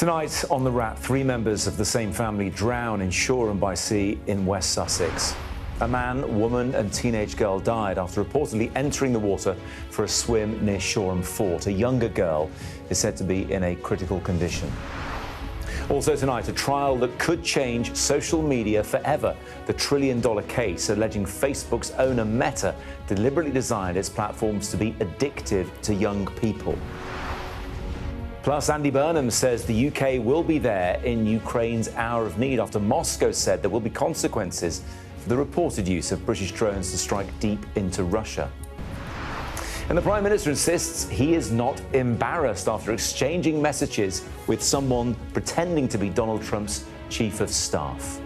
Tonight on The Wrap, 3 members of the same family drown in Shoreham by Sea in West Sussex. A man, woman and teenage girl died after reportedly entering the water for a swim near Shoreham Fort. A younger girl is said to be in a critical condition. Also tonight, a trial that could change social media forever. The $1 trillion case alleging Facebook's owner Meta deliberately designed its platforms to be addictive to young people. Plus, Andy Burnham says the UK will be there in Ukraine's hour of need after Moscow said there will be consequences for the reported use of British drones to strike deep into Russia. And the Prime Minister insists he is not embarrassed after exchanging messages with someone pretending to be Donald Trump's Chief of Staff.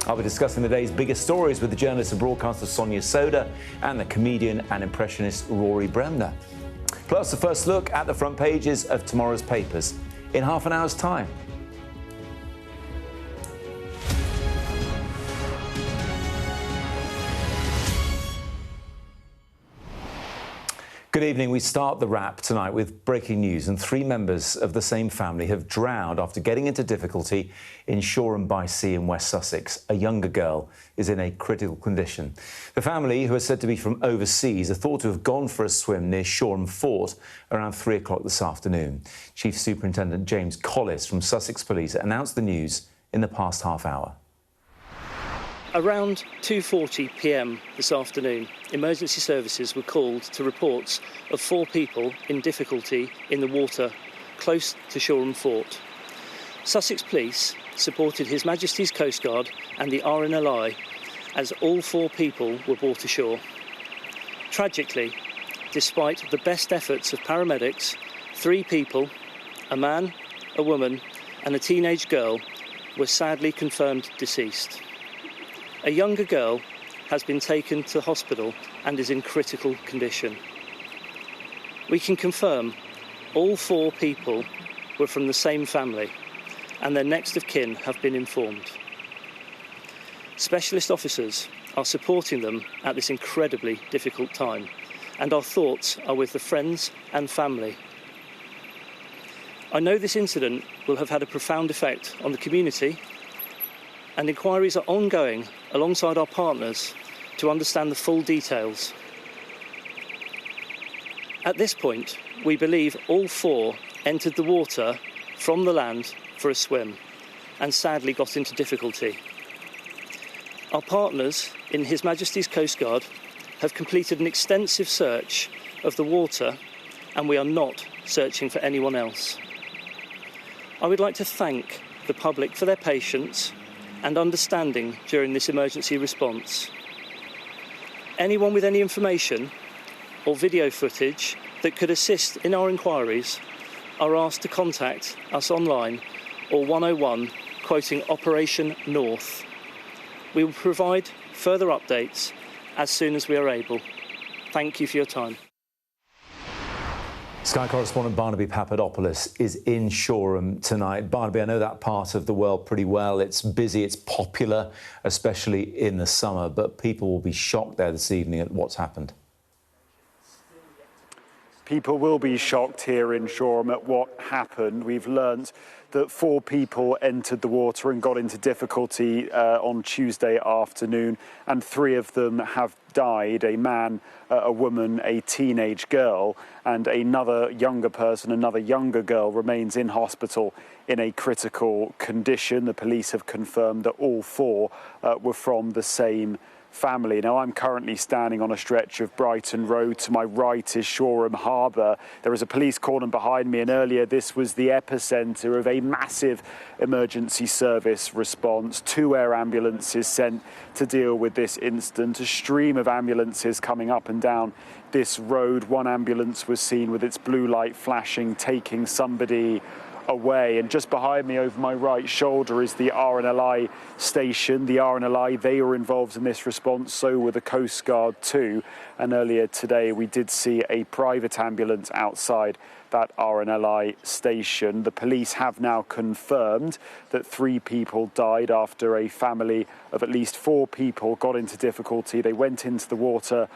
I'll be discussing the day's biggest stories with the journalist and broadcaster Sonia Sodha and the comedian and impressionist Rory Bremner. Plus, a first look at the front pages of tomorrow's papers in half an hour's time. Good evening. We start The Wrap tonight with breaking news, and 3 members of the same family have drowned after getting into difficulty in Shoreham by Sea in West Sussex. A younger girl is in a critical condition. The family, who are said to be from overseas, are thought to have gone for a swim near Shoreham Fort around 3 o'clock this afternoon. Chief Superintendent James Collis from Sussex Police announced the news in the past half hour. Around 2:40 p.m. this afternoon, emergency services were called to reports of 4 people in difficulty in the water close to Shoreham Fort. Sussex Police supported His Majesty's Coast Guard and the RNLI as all 4 people were brought ashore. Tragically, despite the best efforts of paramedics, 3 people, a man, a woman and a teenage girl, were sadly confirmed deceased. A younger girl has been taken to hospital and is in critical condition. We can confirm all 4 people were from the same family and their next of kin have been informed. Specialist officers are supporting them at this incredibly difficult time, and our thoughts are with the friends and family. I know this incident will have had a profound effect on the community, and inquiries are ongoing alongside our partners to understand the full details. At this point, we believe all 4 entered the water from the land for a swim and sadly got into difficulty. Our partners in His Majesty's Coast Guard have completed an extensive search of the water, and we are not searching for anyone else. I would like to thank the public for their patience and understanding during this emergency response. Anyone with any information or video footage that could assist in our inquiries are asked to contact us online or 101 quoting Operation North. We will provide further updates as soon as we are able. Thank you for your time. Sky correspondent Barnaby Papadopoulos is in Shoreham tonight. Barnaby, I know that part of the world pretty well. It's busy, it's popular, especially in the summer, but people will be shocked there this evening at what's happened. People will be shocked here in Shoreham at what happened. We've learnt that 4 people entered the water and got into difficulty on Tuesday afternoon, and 3 of them have died: a man, a woman, a teenage girl, and another younger person, another younger girl, remains in hospital in a critical condition. The police have confirmed that all 4 were from the same family. Now, I'm currently standing on a stretch of Brighton Road. To my right is Shoreham Harbour. There is a police cordon behind me, and earlier this was the epicentre of a massive emergency service response. 2 air ambulances sent to deal with this incident. A stream of ambulances coming up and down this road. 1 ambulance was seen with its blue light flashing, taking somebody away. And just behind me over my right shoulder is the RNLI station. The RNLI, they were involved in this response, so were the Coast Guard too. And earlier today we did see a private ambulance outside the that RNLI station. The police have now confirmed that 3 people died after a family of at least 4 people got into difficulty. They went into the water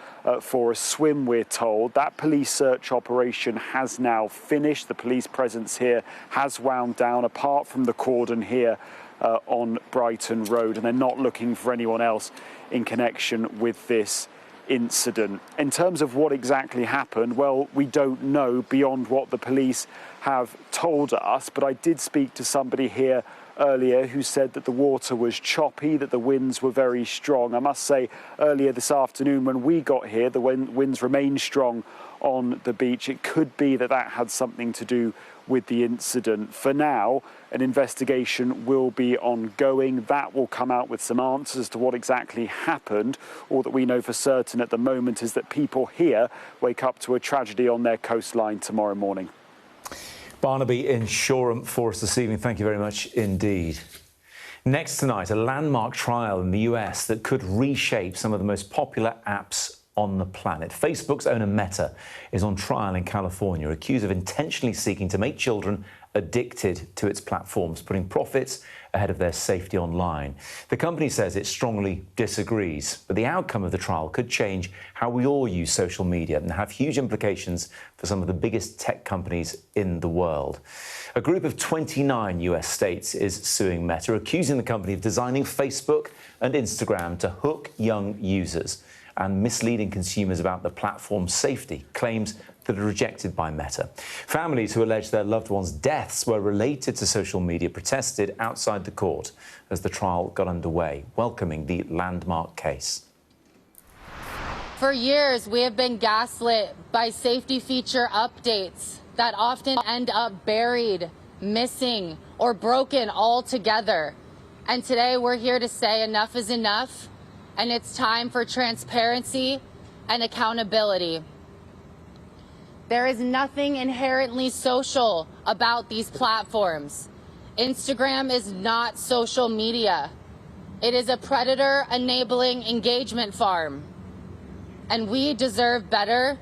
for a swim, we're told. That police search operation has now finished. The police presence here has wound down, apart from the cordon here on Brighton Road, and they're not looking for anyone else in connection with this incident. In terms of what exactly happened, well, we don't know beyond what the police have told us, but I did speak to somebody here earlier who said that the water was choppy, that the winds were very strong. I must say, earlier this afternoon when we got here, the winds remained strong on the beach. It could be that that had something to do with the incident. For now, an investigation will be ongoing. That will come out with some answers to what exactly happened. All that we know for certain at the moment is that people here wake up to a tragedy on their coastline tomorrow morning. Barnaby in Shoreham for us this evening. Thank you very much indeed. Next tonight, a landmark trial in the US that could reshape some of the most popular apps on the planet. Facebook's owner Meta is on trial in California, accused of intentionally seeking to make children addicted to its platforms, putting profits ahead of their safety online. The company says it strongly disagrees, but the outcome of the trial could change how we all use social media and have huge implications for some of the biggest tech companies in the world. A group of 29 US states is suing Meta, accusing the company of designing Facebook and Instagram to hook young users and misleading consumers about the platform's safety, claims that are rejected by Meta. Families who allege their loved ones' deaths were related to social media protested outside the court as the trial got underway, welcoming the landmark case. For years, we have been gaslit by safety feature updates that often end up buried, missing, or broken altogether. And today we're here to say enough is enough, and it's time for transparency and accountability. There is nothing inherently social about these platforms. Instagram is not social media. It is a predator-enabling engagement farm. And we deserve better.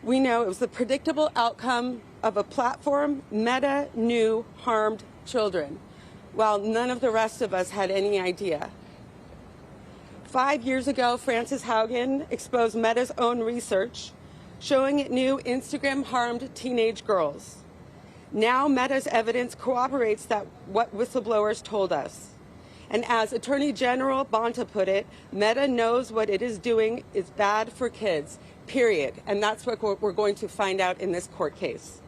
We know it was the predictable outcome of a platform Meta knew harmed children, while none of the rest of us had any idea. 5 years ago, Frances Haugen exposed Meta's own research showing it knew Instagram harmed teenage girls. Now Meta's evidence corroborates that what whistleblowers told us. And as Attorney General Bonta put it, Meta knows what it is doing is bad for kids, period. And that's what we're going to find out in this court case.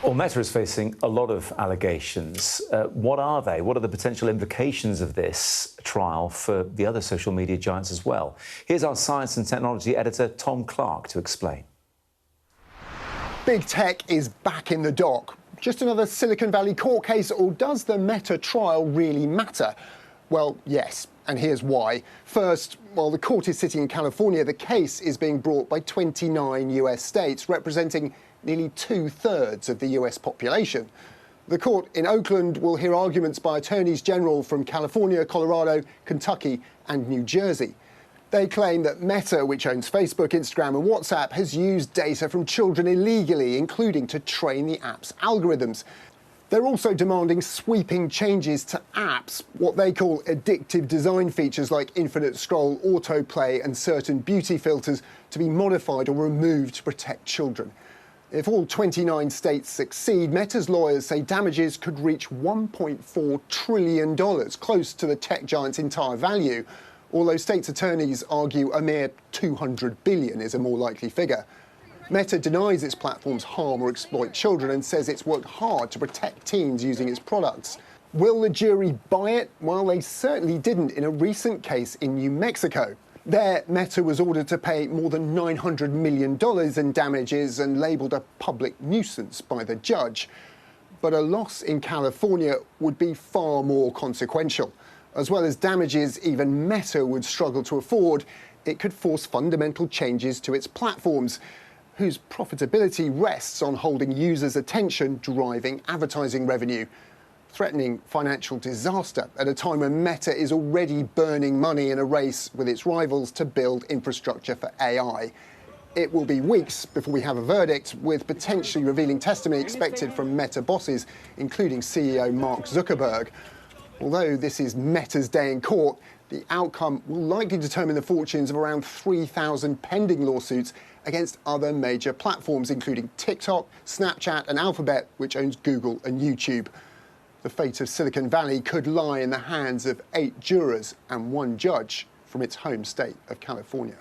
Well, Meta is facing a lot of allegations. What are they? What are the potential implications of this trial for the other social media giants as well? Here's our science and technology editor, Tom Clark, to explain. Big tech is back in the dock. Just another Silicon Valley court case, or does the Meta trial really matter? Well, yes, and here's why. First, while the court is sitting in California, the case is being brought by 29 US states, representing nearly 2/3 of the US population. The court in Oakland will hear arguments by attorneys general from California, Colorado, Kentucky and New Jersey. They claim that Meta, which owns Facebook, Instagram and WhatsApp, has used data from children illegally, including to train the app's algorithms. They're also demanding sweeping changes to apps, what they call addictive design features like infinite scroll, autoplay and certain beauty filters to be modified or removed to protect children. If all 29 states succeed, Meta's lawyers say damages could reach $1.4 trillion, close to the tech giant's entire value, although states' attorneys argue a mere $200 billion is a more likely figure. Meta denies its platforms harm or exploit children and says it's worked hard to protect teens using its products. Will the jury buy it? Well, they certainly didn't in a recent case in New Mexico. There, Meta was ordered to pay more than $900 million in damages and labelled a public nuisance by the judge. But a loss in California would be far more consequential. As well as damages even Meta would struggle to afford, it could force fundamental changes to its platforms, whose profitability rests on holding users' attention, driving advertising revenue, threatening financial disaster at a time when Meta is already burning money in a race with its rivals to build infrastructure for AI. it will be weeks before we have a verdict, with potentially revealing testimony expected from Meta bosses, including CEO Mark Zuckerberg. Although this is Meta's day in court, the outcome will likely determine the fortunes of around 3,000 pending lawsuits against other major platforms, including TikTok, Snapchat and Alphabet, which owns Google and YouTube. The fate of Silicon Valley could lie in the hands of 8 jurors and 1 judge from its home state of California.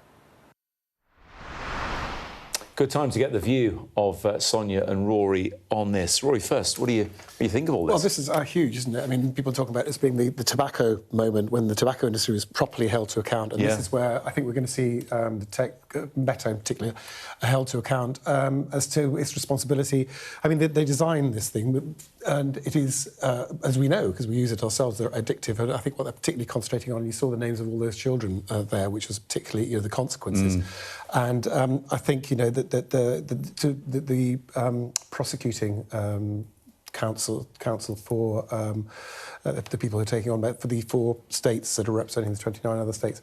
Good time to get the view of Sonia and Rory on this. Rory, first, what do you think of all this? Well, this is huge, isn't it? I mean, people talk about this being the tobacco moment when the tobacco industry was properly held to account, and this is where I think we're going to see the tech, Meta in particular, held to account as to its responsibility. I mean, they designed this thing, and it is, as we know, because we use it ourselves, they're addictive. And I think what they're particularly concentrating on, you saw the names of all those children there, which was particularly, the consequences. And I think, that the prosecuting counsel for the people who are taking on for the 4 states that are representing the 29 other states,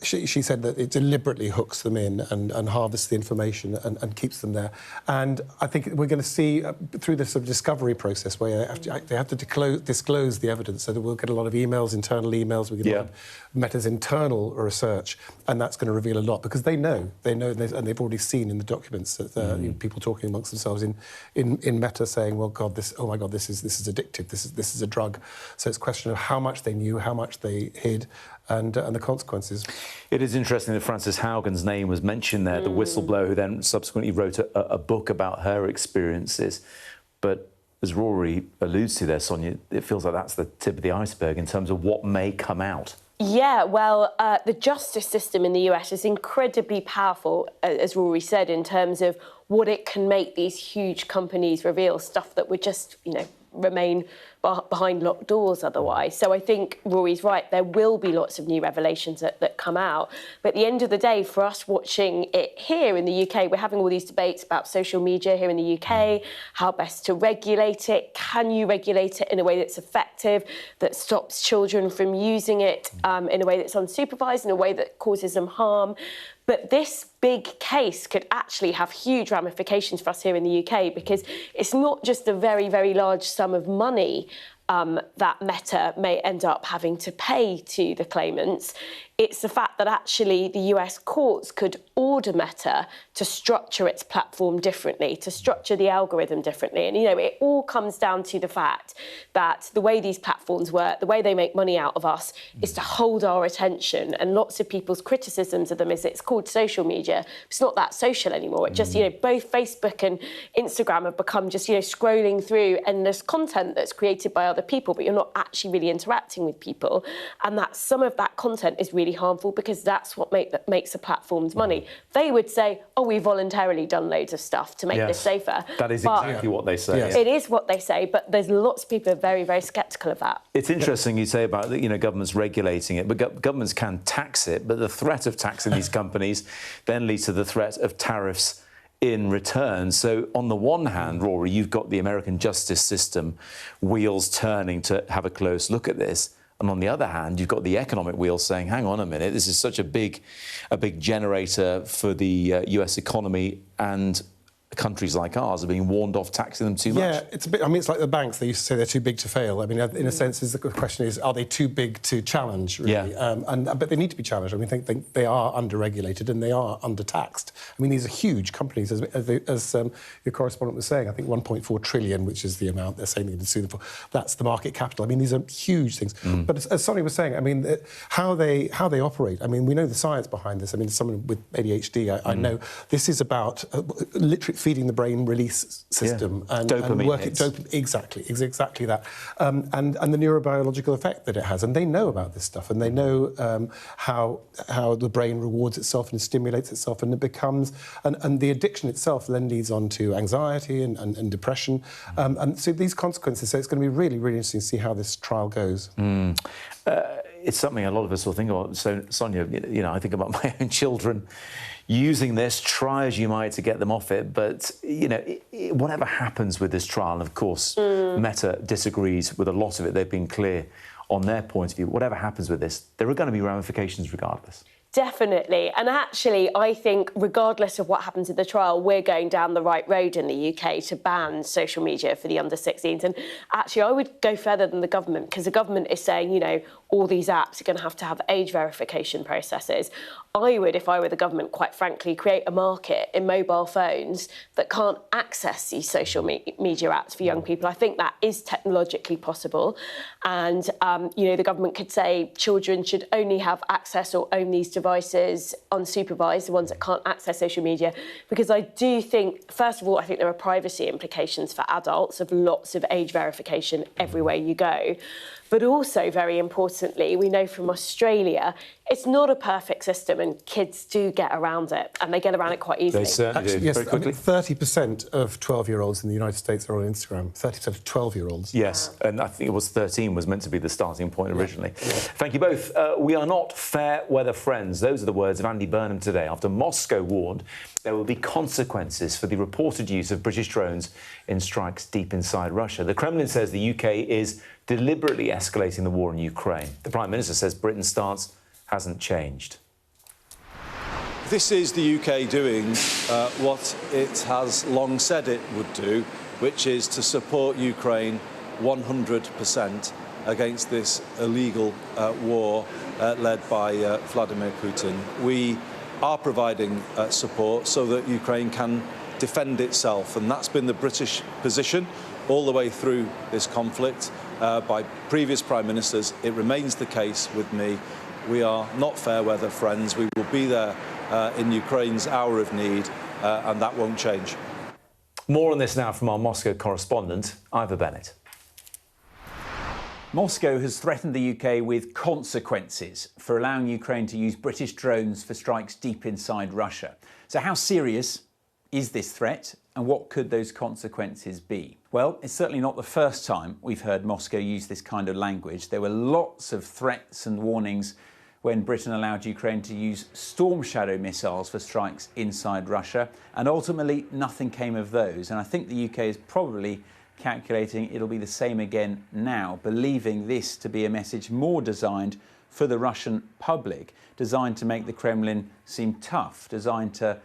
she said that it deliberately hooks them in and harvests the information and keeps them there. And I think we're going to see through this sort of discovery process where they have to disclose the evidence, so that we'll get a lot of internal emails, we get a lot of Meta's internal research, and that's going to reveal a lot, because they know, and they've already seen in the documents that people talking amongst themselves in Meta saying, well, God, oh my God, this is addictive. This is a drug. So it's a question of how much they knew, how much they hid, and the consequences. It is interesting that Frances Haugen's name was mentioned there, the whistleblower who then subsequently wrote a book about her experiences. But as Rory alludes to there, Sonia, it feels like that's the tip of the iceberg in terms of what may come out. Yeah, well, the justice system in the US is incredibly powerful, as Rory said, in terms of what it can make these huge companies reveal, stuff that would just, remain behind locked doors otherwise. So I think Rory's right, there will be lots of new revelations that come out. But at the end of the day, for us watching it here in the UK, we're having all these debates about social media here in the UK, how best to regulate it. Can you regulate it in a way that's effective, that stops children from using it in a way that's unsupervised, in a way that causes them harm? But this big case could actually have huge ramifications for us here in the UK, because it's not just a very, very large sum of money that Meta may end up having to pay to the claimants. It's the fact that actually the US courts could order Meta to structure its platform differently, to structure the algorithm differently. And, it all comes down to the fact that the way these platforms work, the way they make money out of us, is to hold our attention. And lots of people's criticisms of them is it's called social media. It's not that social anymore. It just, both Facebook and Instagram have become just, scrolling through endless content that's created by other people, but you're not actually really interacting with people. And that some of that content is really harmful, because that's what makes the platforms money. They would say, oh, we voluntarily done loads of stuff to make this safer. That is exactly what they say. Yes. It is what they say, but there's lots of people who are very, very sceptical of that. It's interesting you say about, governments regulating it, but governments can tax it, but the threat of taxing these companies then leads to the threat of tariffs in return. So on the one hand, Rory, you've got the American justice system wheels turning to have a close look at this. And on the other hand, you've got the economic wheels saying, hang on a minute, this is such a big generator for the US economy, and countries like ours are being warned off taxing them too much. Yeah, it's a bit. I mean, it's like the banks. They used to say they're too big to fail. I mean, in a sense, the question is, are they too big to challenge? Really? Yeah. But they need to be challenged. I mean, they are under-regulated and they are under-taxed. I mean, these are huge companies, as your correspondent was saying. I think 1.4 trillion, which is the amount they're saying they're going to sue them for. That's the market capital. I mean, these are huge things. But as Sonia was saying, I mean, how they operate. I mean, we know the science behind this. I mean, someone with ADHD, I know this is about literally feeding the brain release system and working exactly that, and the neurobiological effect that it has. And they know about this stuff, and they know how the brain rewards itself and stimulates itself, and it becomes and the addiction itself then leads on to anxiety and depression, and so these consequences. So it's going to be really, really interesting to see how this trial goes. It's something a lot of us will think about. So, Sonia, I think about my own children using this, try as you might to get them off it. But, whatever happens with this trial, and of course, Meta disagrees with a lot of it. They've been clear on their point of view. Whatever happens with this, there are going to be ramifications regardless. Definitely. And actually, I think regardless of what happens in the trial, we're going down the right road in the UK to ban social media for the under-16s. And actually, I would go further than the government, because the government is saying, you know, all these apps are going to have age verification processes. I would, if I were the government, quite frankly, create a market in mobile phones that can't access these social media apps for young people. I think that is technologically possible. And, you know, the government could say children should only have access or own these devices unsupervised, the ones that can't access social media, because I do think, first of all, I think there are privacy implications for adults of lots of age verification everywhere you go. But also, very importantly, we know from Australia, it's not a perfect system and kids do get around it, and they get around it quite easily. They certainly do. Yes, Very quickly. 30% of 12-year-olds in the United States are on Instagram. 30% of 12-year-olds. Yes, and I think it was 13 was meant to be the starting point originally. Yeah. Thank you both. We are not fair weather friends. Those are the words of Andy Burnham today, after Moscow warned there will be consequences for the reported use of British drones in strikes deep inside Russia. The Kremlin says the UK is deliberately escalating the war in Ukraine. The Prime Minister says Britain's stance hasn't changed. This is the UK doing what it has long said it would do, which is to support Ukraine 100% against this illegal war led by Vladimir Putin. We are providing support so that Ukraine can defend itself, and that's been the British position all the way through this conflict by previous Prime Ministers. It remains the case with me. We are not fair weather friends. We will be there in Ukraine's hour of need, and that won't change. More on this now from our Moscow correspondent, Ivor Bennett. Moscow has threatened the UK with consequences for allowing Ukraine to use British drones for strikes deep inside Russia. So how serious is this threat, and what could those consequences be? Well, it's certainly not the first time we've heard Moscow use this kind of language. There were lots of threats and warnings when Britain allowed Ukraine to use Storm Shadow missiles for strikes inside Russia, and ultimately nothing came of those. And I think the UK is probably calculating it'll be the same again now, believing this to be a message more designed for the Russian public, designed to make the Kremlin seem tough, designed to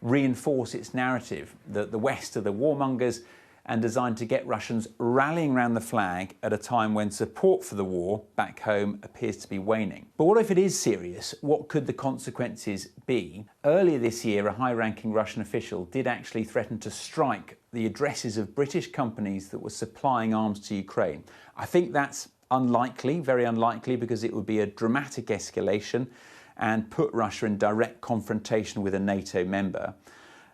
reinforce its narrative that the West are the warmongers, and designed to get Russians rallying around the flag at a time when support for the war back home appears to be waning. But what if it is serious? What could the consequences be? Earlier this year, a high-ranking Russian official did actually threaten to strike the addresses of British companies that were supplying arms to Ukraine. I think that's unlikely, very unlikely, because it would be a dramatic escalation and put Russia in direct confrontation with a NATO member.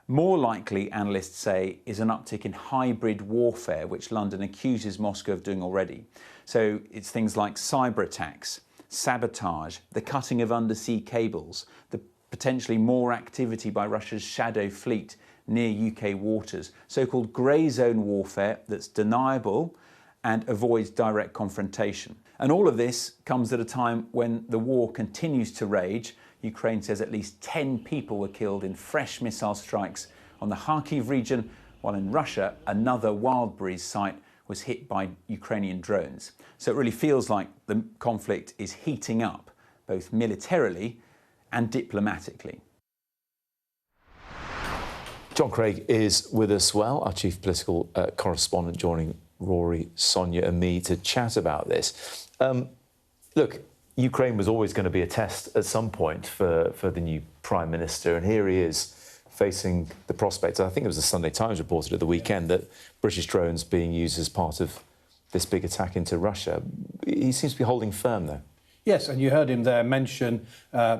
More likely, analysts say, is an uptick in hybrid warfare, which London accuses Moscow of doing already. So it's things like cyber attacks, sabotage, the cutting of undersea cables, the potentially more activity by Russia's shadow fleet near UK waters, so-called grey zone warfare that's deniable and avoids direct confrontation. And all of this comes at a time when the war continues to rage. Ukraine says at least 10 people were killed in fresh missile strikes on the Kharkiv region, while in Russia, another Wild Breeze site was hit by Ukrainian drones. So it really feels like the conflict is heating up, both militarily and diplomatically. John Craig is with us well, our chief political correspondent, joining Rory, Sonia and me to chat about this. Look, Ukraine was always going to be a test at some point for the new Prime Minister, and here he is facing the prospect. I think it was the Sunday Times reported at the weekend that British drones being used as part of this big attack into Russia. He seems to be holding firm, though. Yes, and you heard him there mention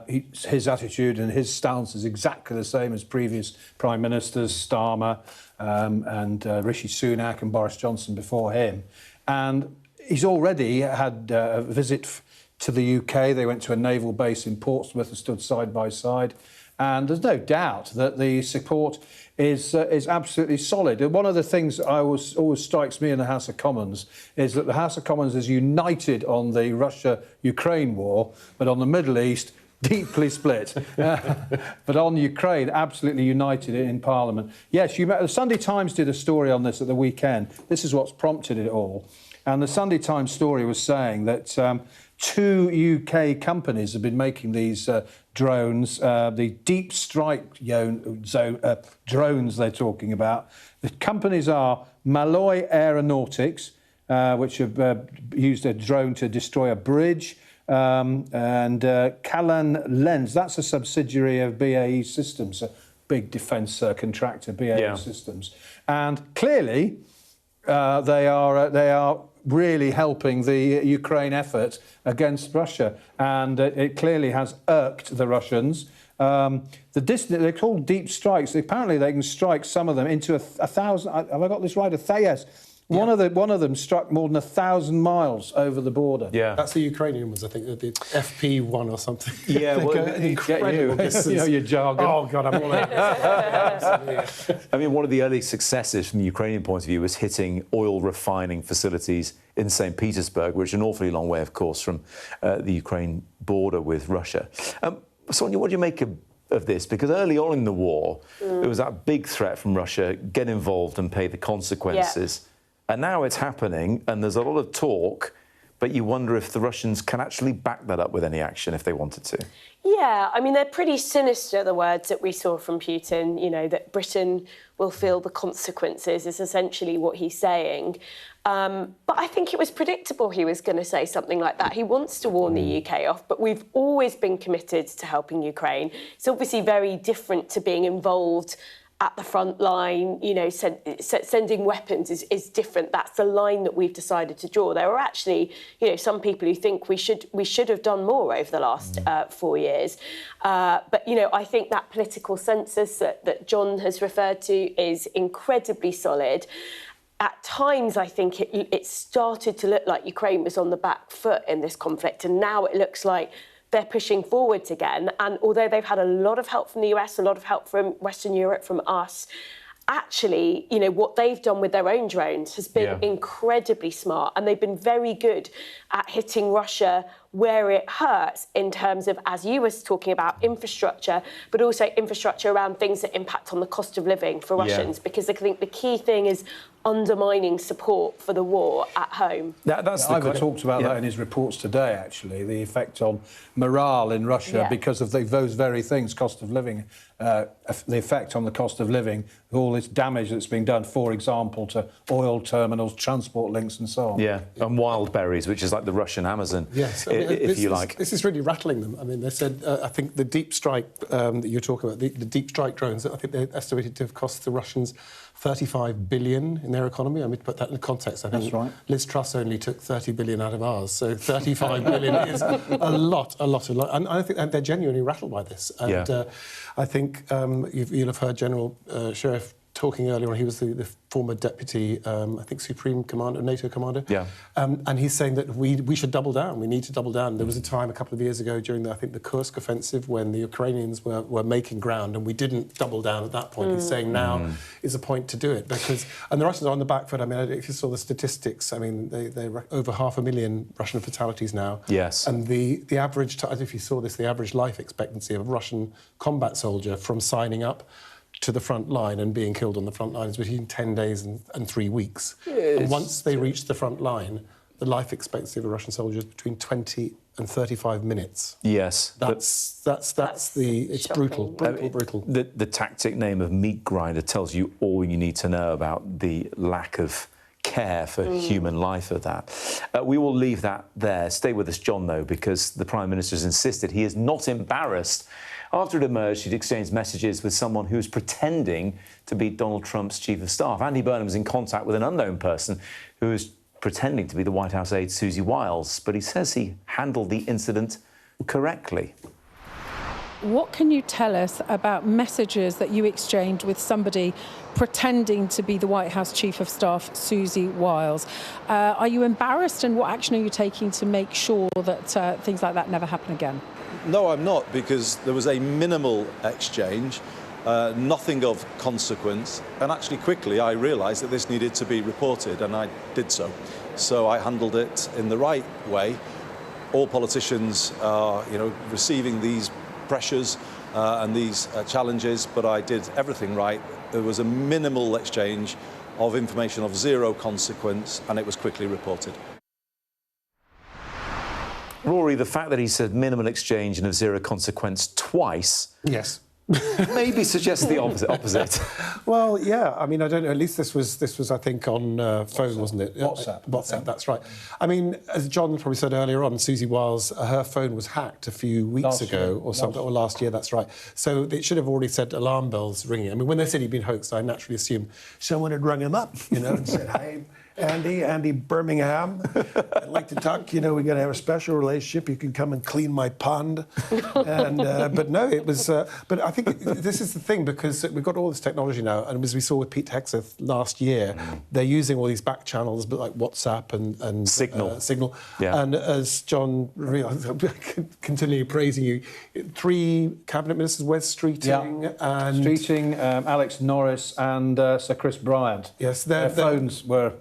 his attitude and his stance is exactly the same as previous Prime Ministers, Starmer and Rishi Sunak and Boris Johnson before him. And he's already had a visit to the UK. They went to a naval base in Portsmouth and stood side by side. And there's no doubt that the support is absolutely solid. And one of the things that always strikes me in the House of Commons is that the House of Commons is united on the Russia-Ukraine war, but on the Middle East, deeply split. But on Ukraine, absolutely united in Parliament. Yes, the Sunday Times did a story on this at the weekend. This is what's prompted it all. And the Sunday Times story was saying that 2 UK companies have been making these drones, the deep strike drones they're talking about. The companies are Malloy Aeronautics, which have used a drone to destroy a bridge, and Callan Lens, that's a subsidiary of BAE Systems, a big defence contractor, BAE Systems. And clearly, they are really helping the Ukraine effort against Russia, and it clearly has irked the Russians. They're called deep strikes. Apparently, they can strike some of them into 1,000. Have I got this right? Yes. One of them struck more than 1,000 miles over the border. Yeah, that's the Ukrainian ones, I think, the FP1 or something. Yeah, you know your jargon. Oh God, I'm all over. I mean, one of the early successes from the Ukrainian point of view was hitting oil refining facilities in St. Petersburg, which is an awfully long way, of course, from the Ukraine border with Russia. Sonia, what do you make of this? Because early on in the war, there was that big threat from Russia: get involved and pay the consequences. Yeah. And now it's happening, and there's a lot of talk, but you wonder if the Russians can actually back that up with any action if they wanted to. Yeah, I mean, they're pretty sinister, the words that we saw from Putin, you know, that Britain will feel the consequences is essentially what he's saying. But I think it was predictable he was going to say something like that. He wants to warn the UK off, but we've always been committed to helping Ukraine. It's obviously very different to being involved at the front line, you know, sending weapons is different. That's the line that we've decided to draw. There are actually, you know, some people who think we should have done more over the last 4 years. But, you know, I think that political census that John has referred to is incredibly solid. At times, I think it started to look like Ukraine was on the back foot in this conflict, and now it looks like they're pushing forwards again. And although they've had a lot of help from the US, a lot of help from Western Europe, from us, actually, you know, what they've done with their own drones has been incredibly smart, and they've been very good at hitting Russia where it hurts in terms of, as you were talking about, infrastructure, but also infrastructure around things that impact on the cost of living for Russians, because I think the key thing is undermining support for the war at home. Ivor talked about that in his reports today, actually, the effect on morale in Russia because of those very things, cost of living, the effect on the cost of living, all this damage that's being done, for example, to oil terminals, transport links and so on. Yeah, and Wildberries, which is like the Russian Amazon, if you like. This is really rattling them. I mean, they said, I think the deep strike that you're talking about, the deep strike drones, I think they're estimated to have cost the Russians 35 billion in their economy. I mean, to put that in context, I think Liz Truss only took 30 billion out of ours, so 35 billion is a lot. And I think they're genuinely rattled by this. And I think you'll have heard General Sheriff talking earlier on. He was the former deputy, I think, Supreme Commander, NATO commander. Yeah. And he's saying that we should double down. We need to double down. There was a time a couple of years ago during, I think, the Kursk offensive when the Ukrainians were making ground and we didn't double down at that point. He's saying now is a point to do it because... And the Russians are on the back foot. I mean, if you saw the statistics, I mean, they're over 500,000 Russian fatalities now. Yes. And the average, if you saw this, the average life expectancy of a Russian combat soldier from signing up to the front line and being killed on the front line is between 10 days and 3 weeks. And once they reach the front line, the life expectancy of a Russian soldier is between 20 and 35 minutes. Yes. It's brutal. The tactic name of meat grinder tells you all you need to know about the lack of care for human life of that. We will leave that there. Stay with us, John, though, because the Prime Minister has insisted he is not embarrassed after it emerged he'd exchanged messages with someone who was pretending to be Donald Trump's chief of staff. Andy Burnham was in contact with an unknown person who was pretending to be the White House aide Susie Wiles, but he says he handled the incident correctly. What can you tell us about messages that you exchanged with somebody pretending to be the White House Chief of Staff, Susie Wiles? Are you embarrassed, and what action are you taking to make sure that things like that never happen again? No, I'm not, because there was a minimal exchange, nothing of consequence, and actually quickly I realised that this needed to be reported, and I did so. So I handled it in the right way. All politicians are, receiving these pressures and these challenges, but I did everything right. There was a minimal exchange of information of zero consequence, and it was quickly reported. Rory, the fact that he said minimal exchange and of zero consequence twice... Yes. maybe suggests the opposite. Well, yeah. I mean, I don't know. At least this was I think, on phone, wasn't it? WhatsApp. That's right. I mean, as John probably said earlier on, Susie Wiles, her phone was hacked a few weeks ago or something, or last year. That's right. So it should have already said alarm bells ringing. I mean, when they said he'd been hoaxed, I naturally assumed someone had rung him up, and said, "Hey, Andy Birmingham, I'd like to talk. We're going to have a special relationship. You can come and clean my pond." But no, it was. But I think this is the thing, because we've got all this technology now, and as we saw with Pete Hegseth last year, they're using all these back channels, but like WhatsApp and Signal. Yeah. And as John, continually praising you, 3 cabinet ministers, Wes Streeting and Streeting, Alex Norris, and Sir Chris Bryant. Yes, their phones were.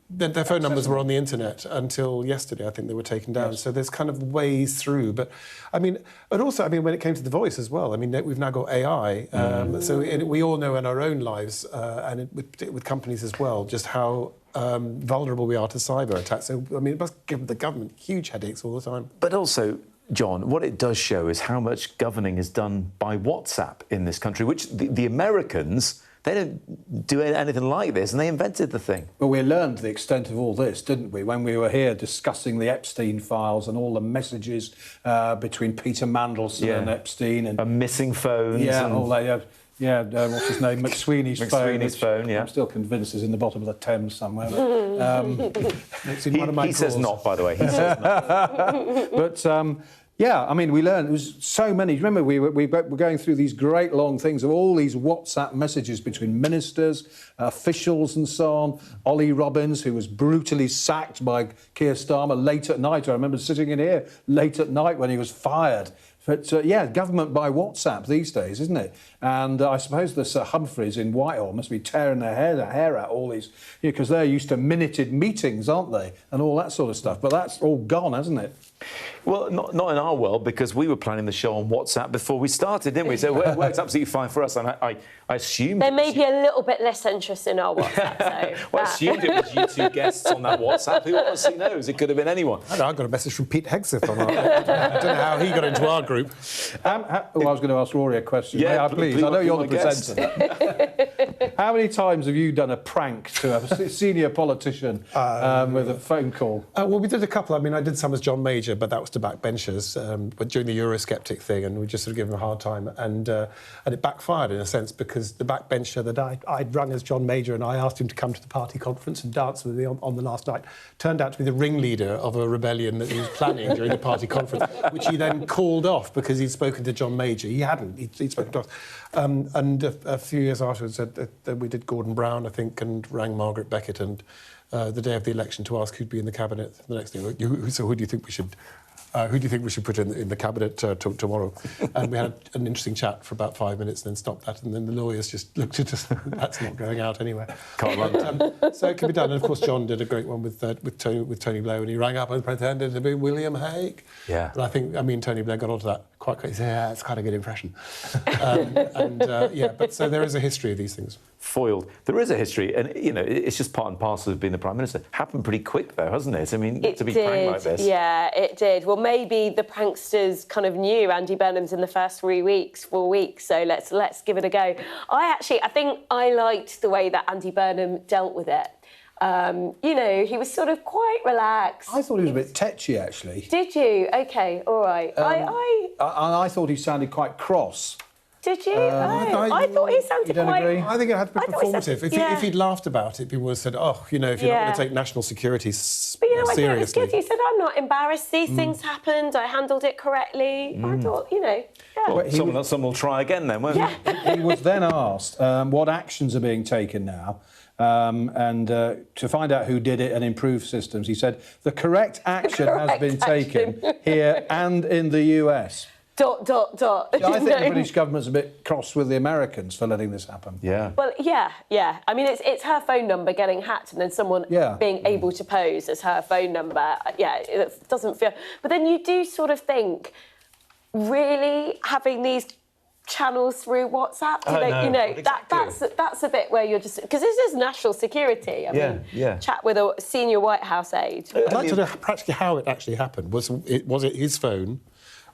Their phone numbers were on the internet until yesterday. I think they were taken down. Yes. So there's kind of ways through. But I mean, and also, I mean, when it came to the voice as well, I mean, we've now got AI. So we all know in our own lives, and with companies as well, just how vulnerable we are to cyber attacks. So, I mean, it must give the government huge headaches all the time. But also, John, what it does show is how much governing is done by WhatsApp in this country, which the Americans... They don't do anything like this, and they invented the thing. Well, we learned the extent of all this, didn't we, when we were here discussing the Epstein files and all the messages between Peter Mandelson and Epstein. And missing phones. Yeah, and all that, what's his name? McSweeney's phone. McSweeney's phone, yeah. I'm still convinced is in the bottom of the Thames somewhere. He says not, by the way. He says not. But... yeah, I mean, we learned, it was so many. Remember, we were going through these great long things of all these WhatsApp messages between ministers, officials and so on. Ollie Robbins, who was brutally sacked by Keir Starmer late at night. I remember sitting in here late at night when he was fired. But, government by WhatsApp these days, isn't it? And I suppose the Sir Humphreys in Whitehall must be tearing their hair out, all these... because they're used to minuted meetings, aren't they? And all that sort of stuff. But that's all gone, hasn't it? Well, not in our world, because we were planning the show on WhatsApp before we started, didn't we? So it works absolutely fine for us. And I assumed... There may be a little bit less interest in our WhatsApp, so... Well, I assumed it was you 2 guests on that WhatsApp. Who honestly knows? It could have been anyone. I got a message from Pete Hegseth on our... I don't know how he got into our group. I was going to ask Rory a question. Yeah, please. I know you're the presenter. How many times have you done a prank to a senior politician with a phone call? Well, we did a couple. I mean, I did some as John Major, but that was to backbenchers but during the Eurosceptic thing, and we just sort of gave him a hard time. And it backfired, in a sense, because the backbencher that I'd rung as John Major and I asked him to come to the party conference and dance with me on the last night, turned out to be the ringleader of a rebellion that he was planning during the party conference, which he then called off because he'd spoken to John Major. He hadn't. He'd spoken to us. And a few years afterwards, we did Gordon Brown, I think, and rang Margaret Beckett, and the day of the election to ask who'd be in the cabinet the next day. So who do you think we should... who do you think we should put in the cabinet tomorrow? And we had an interesting chat for about 5 minutes, and then stopped that. And then the lawyers just looked at us. That's not going out anywhere. Can't run. So it can be done. And of course, John did a great one with Tony Blair when he rang up and pretended to be William Hague. Yeah. But Tony Blair got onto that quite quickly. He said, yeah, it's quite a good impression. But so there is a history of these things. Foiled. There is a history, and it's just part and parcel of being the Prime Minister. Happened pretty quick, though, hasn't it? I mean, to be pranked like this. Yeah, it did. Well, maybe the pranksters kind of knew Andy Burnham's in the first 4 weeks, so let's give it a go. I think I liked the way that Andy Burnham dealt with it. He was sort of quite relaxed. I thought he was a bit tetchy, actually. Did you? OK, all right. I thought he sounded quite cross. Did you? I thought he sounded quite... Agree? I think it had to be performative. If he'd laughed about it, people would have said, if you're not going to take national security seriously... But I thought it was good. He said, I'm not embarrassed. These things happened. I handled it correctly. I thought, Well, someone will try again then, won't he? He was then asked what actions are being taken now, and to find out who did it and improve systems. He said, the correct action has been taken here and in the US. ... I think the British government's a bit cross with the Americans for letting this happen. Yeah. Well, yeah. I mean, it's her phone number getting hacked and then someone being able to pose as her phone number. Yeah, it doesn't feel... But then you do sort of think, really having these channels through WhatsApp? That's a bit where you're just, because this is national security. I mean, chat with a senior White House aide. I'd like to know practically how it actually happened. Was it his phone?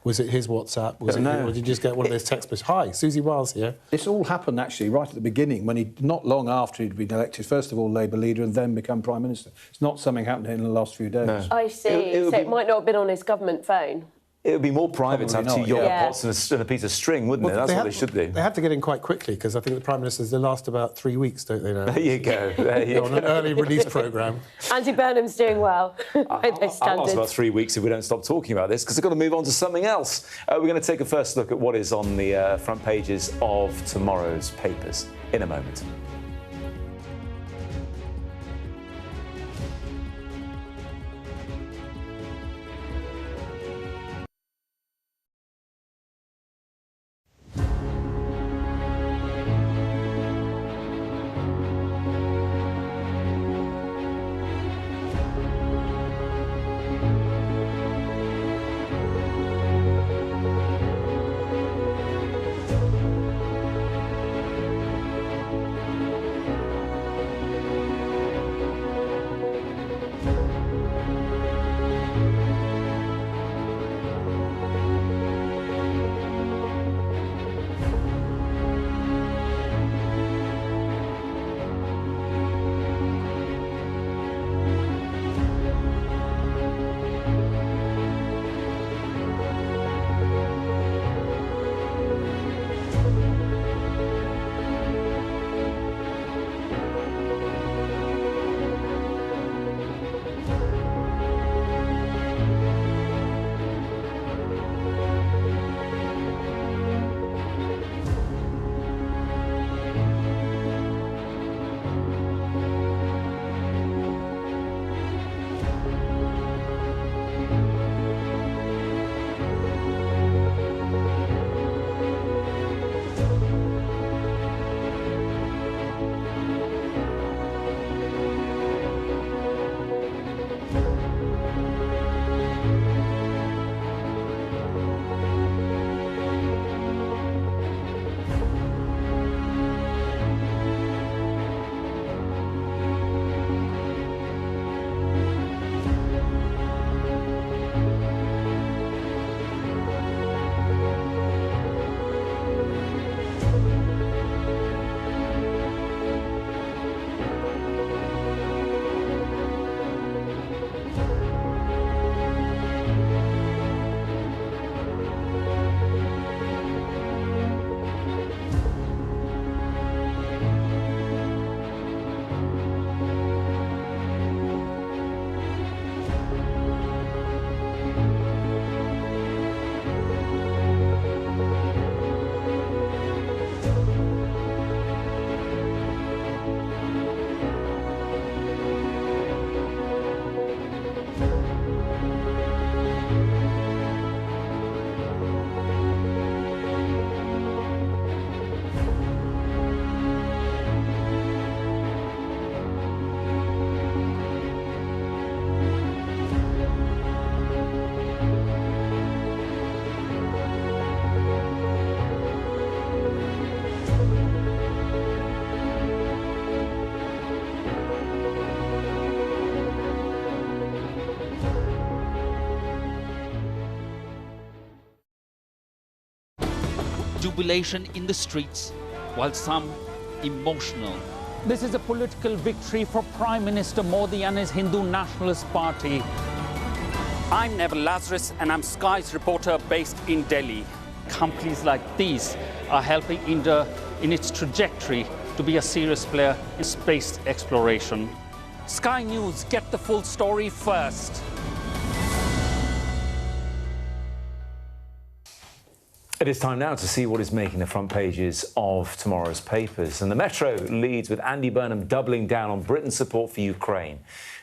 Was it his WhatsApp? Or did you just get one of those text messages? Hi, Susie Wiles here. This all happened, actually, right at the beginning, when not long after he'd been elected, first of all, Labour leader, and then become Prime Minister. It's not something happened in the last few days. No. I see. It might not have been on his government phone. It would be more private to have two yoga pots and a piece of string, wouldn't it? That's what they should do. They have to get in quite quickly, because I think the Prime Ministers, they last about 3 weeks, don't they now? There you go. They're on an early release programme. Andy Burnham's doing well by those standards. I'll last about 3 weeks if we don't stop talking about this, because I've got to move on to something else. We're going to take a first look at what is on the front pages of tomorrow's papers in a moment. Jubilation in the streets, while some emotional. This is a political victory for Prime Minister Modi and his Hindu Nationalist Party. I'm Neville Lazarus and I'm Sky's reporter based in Delhi. Companies like these are helping India in its trajectory to be a serious player in space exploration. Sky News, get the full story first. It is time now to see what is making the front pages of tomorrow's papers. And the Metro leads with Andy Burnham doubling down on Britain's support for Ukraine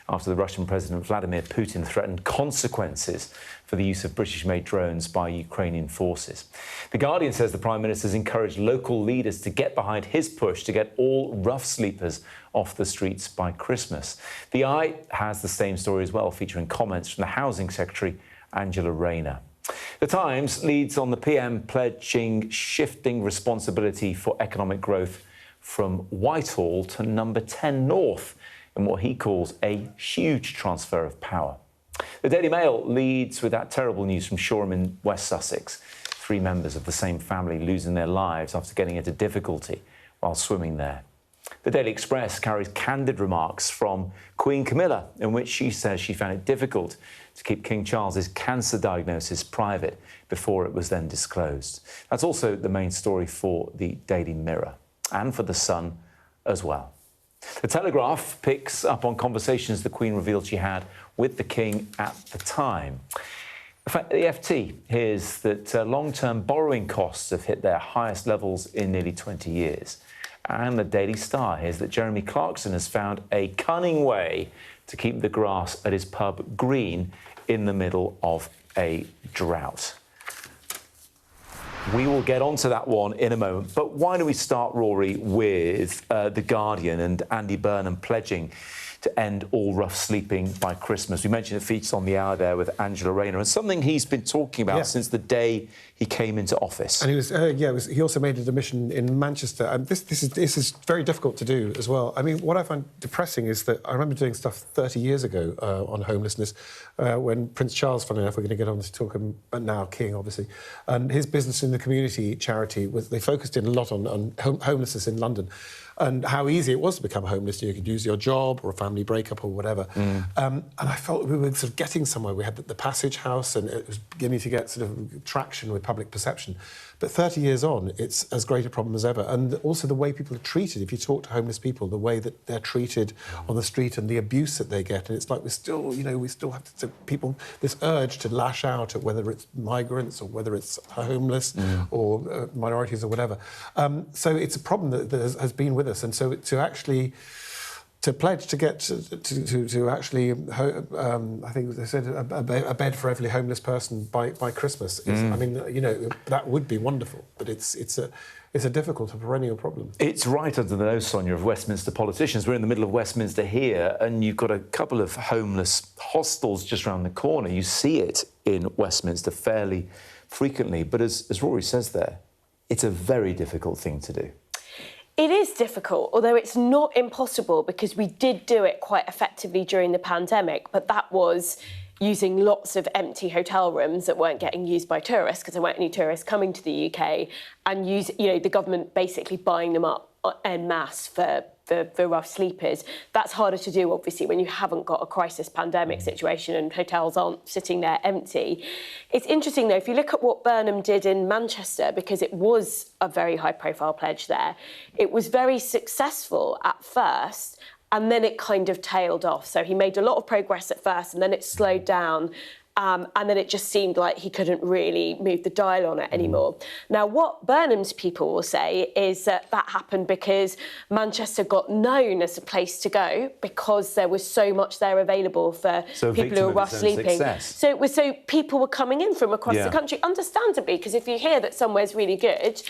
after the Russian President Vladimir Putin threatened consequences for the use of British-made drones by Ukrainian forces. The Guardian says the Prime Minister has encouraged local leaders to get behind his push to get all rough sleepers off the streets by Christmas. The Eye has the same story as well, featuring comments from the Housing Secretary, Angela Rayner. The Times leads on the PM pledging shifting responsibility for economic growth from Whitehall to number 10 North in what he calls a huge transfer of power. The Daily Mail leads with that terrible news from Shoreham in West Sussex. 3 members of the same family losing their lives after getting into difficulty while swimming there. The Daily Express carries candid remarks from Queen Camilla, in which she says she found it difficult to keep King Charles's cancer diagnosis private before it was then disclosed. That's also the main story for the Daily Mirror and for The Sun as well. The Telegraph picks up on conversations the Queen revealed she had with the King at the time. In fact, the FT hears that long-term borrowing costs have hit their highest levels in nearly 20 years. And the Daily Star hears that Jeremy Clarkson has found a cunning way to keep the grass at his pub green in the middle of a drought. We will get onto that one in a moment. But why don't we start, Rory, with The Guardian and Andy Burnham pledging to end all rough sleeping by Christmas. We mentioned it features on the hour there with Angela Rayner, and something he's been talking about since the day he came into office. And he was, he also made an admission in Manchester, and this is very difficult to do as well. I mean, what I find depressing is that I remember doing stuff 30 years ago on homelessness when Prince Charles, funny enough, we're going to get on to talk about now King, obviously, and his business in the community charity they focused in a lot on homelessness in London. And how easy it was to become homeless. You could use your job or a family breakup or whatever. And I felt we were sort of getting somewhere. We had the Passage House, and it was beginning to get sort of traction with public perception. But 30 years on, it's as great a problem as ever. And also the way people are treated. If you talk to homeless people, the way that they're treated on the street and the abuse that they get. And it's like we still have to people, this urge to lash out at whether it's migrants or whether it's homeless or minorities or whatever. So it's a problem that has been with us. And so to pledge to get to actually, I think they said a bed for every homeless person by Christmas. Is, I mean, you know, that would be wonderful, but it's a difficult, a perennial problem. It's right under the nose, Sonia, of Westminster politicians. We're in the middle of Westminster here, and you've got a couple of homeless hostels just around the corner. You see it in Westminster fairly frequently, but as Rory says there, it's a very difficult thing to do. It is difficult, although it's not impossible, because we did do it quite effectively during the pandemic, but that was using lots of empty hotel rooms that weren't getting used by tourists because there weren't any tourists coming to the UK, and the government basically buying them up en masse for rough sleepers. That's harder to do, obviously, when you haven't got a crisis pandemic situation and hotels aren't sitting there empty. It's interesting, though, if you look at what Burnham did in Manchester, because it was a very high-profile pledge there, it was very successful at first, and then it kind of tailed off. So he made a lot of progress at first, and then it slowed down. And then it just seemed like he couldn't really move the dial on it anymore. Now, what Burnham's people will say is that happened because Manchester got known as a place to go because there was so much there available for people who were rough sleeping. So people were coming in from across the country, understandably, because if you hear that somewhere's really good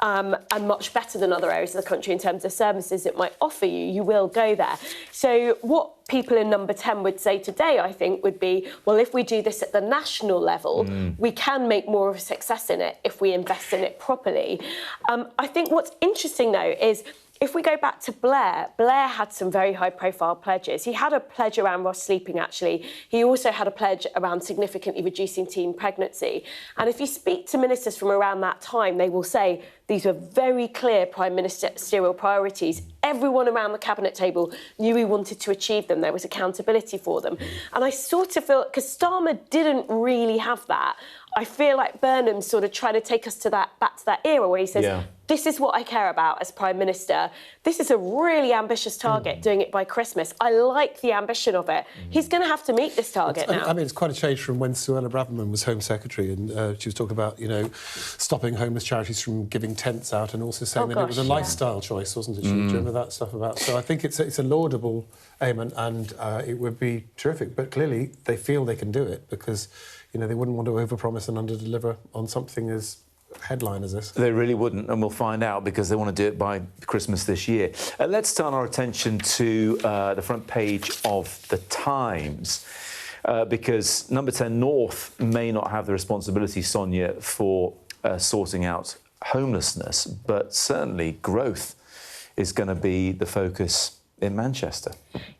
and much better than other areas of the country in terms of services it might offer you, you will go there. So what people in number 10 would say today, I think, would be, well, if we do this at the national level, we can make more of a success in it if we invest in it properly. I think what's interesting, though, is if we go back to Blair had some very high-profile pledges. He had a pledge around rough sleeping, actually. He also had a pledge around significantly reducing teen pregnancy. And if you speak to ministers from around that time, they will say these were very clear prime ministerial priorities. Everyone around the cabinet table knew he wanted to achieve them. There was accountability for them. And I sort of feel, because Starmer didn't really have that, I feel like Burnham's sort of trying to take us to back to that era where he says, this is what I care about as Prime Minister. This is a really ambitious target, doing it by Christmas. I like the ambition of it. He's going to have to meet this target now. I mean, it's quite a change from when Suella Braverman was Home Secretary, and she was talking about, stopping homeless charities from giving tents out, and also saying that it was a lifestyle choice, wasn't it? Do you remember that stuff about? So I think it's a laudable aim, and it would be terrific. But clearly, they feel they can do it because, they wouldn't want to overpromise and underdeliver on something as headline as this. They really wouldn't, and we'll find out because they want to do it by Christmas this year. Let's turn our attention to the front page of The Times. because Number 10 North may not have the responsibility, Sonia, for sorting out homelessness, but certainly growth is going to be the focus in Manchester.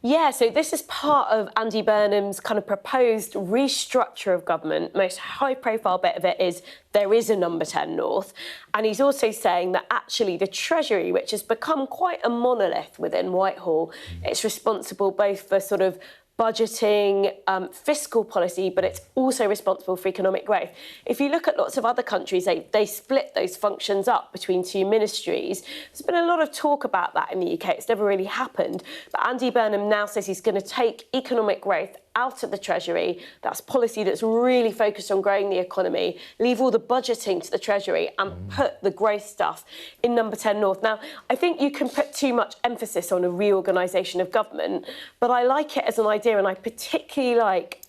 Yeah, so this is part of Andy Burnham's kind of proposed restructure of government. Most high-profile bit of it is there is a Number 10 North. And he's also saying that actually the Treasury, which has become quite a monolith within Whitehall, it's responsible both for sort of budgeting, fiscal policy, but it's also responsible for economic growth. If you look at lots of other countries, they split those functions up between two ministries. There's been a lot of talk about that in the UK. It's never really happened. But Andy Burnham now says he's going to take economic growth out of the Treasury. That's policy that's really focused on growing the economy, leave all the budgeting to the Treasury and put the growth stuff in Number 10 North. Now, I think you can put too much emphasis on a reorganisation of government, but I like it as an idea, and I particularly like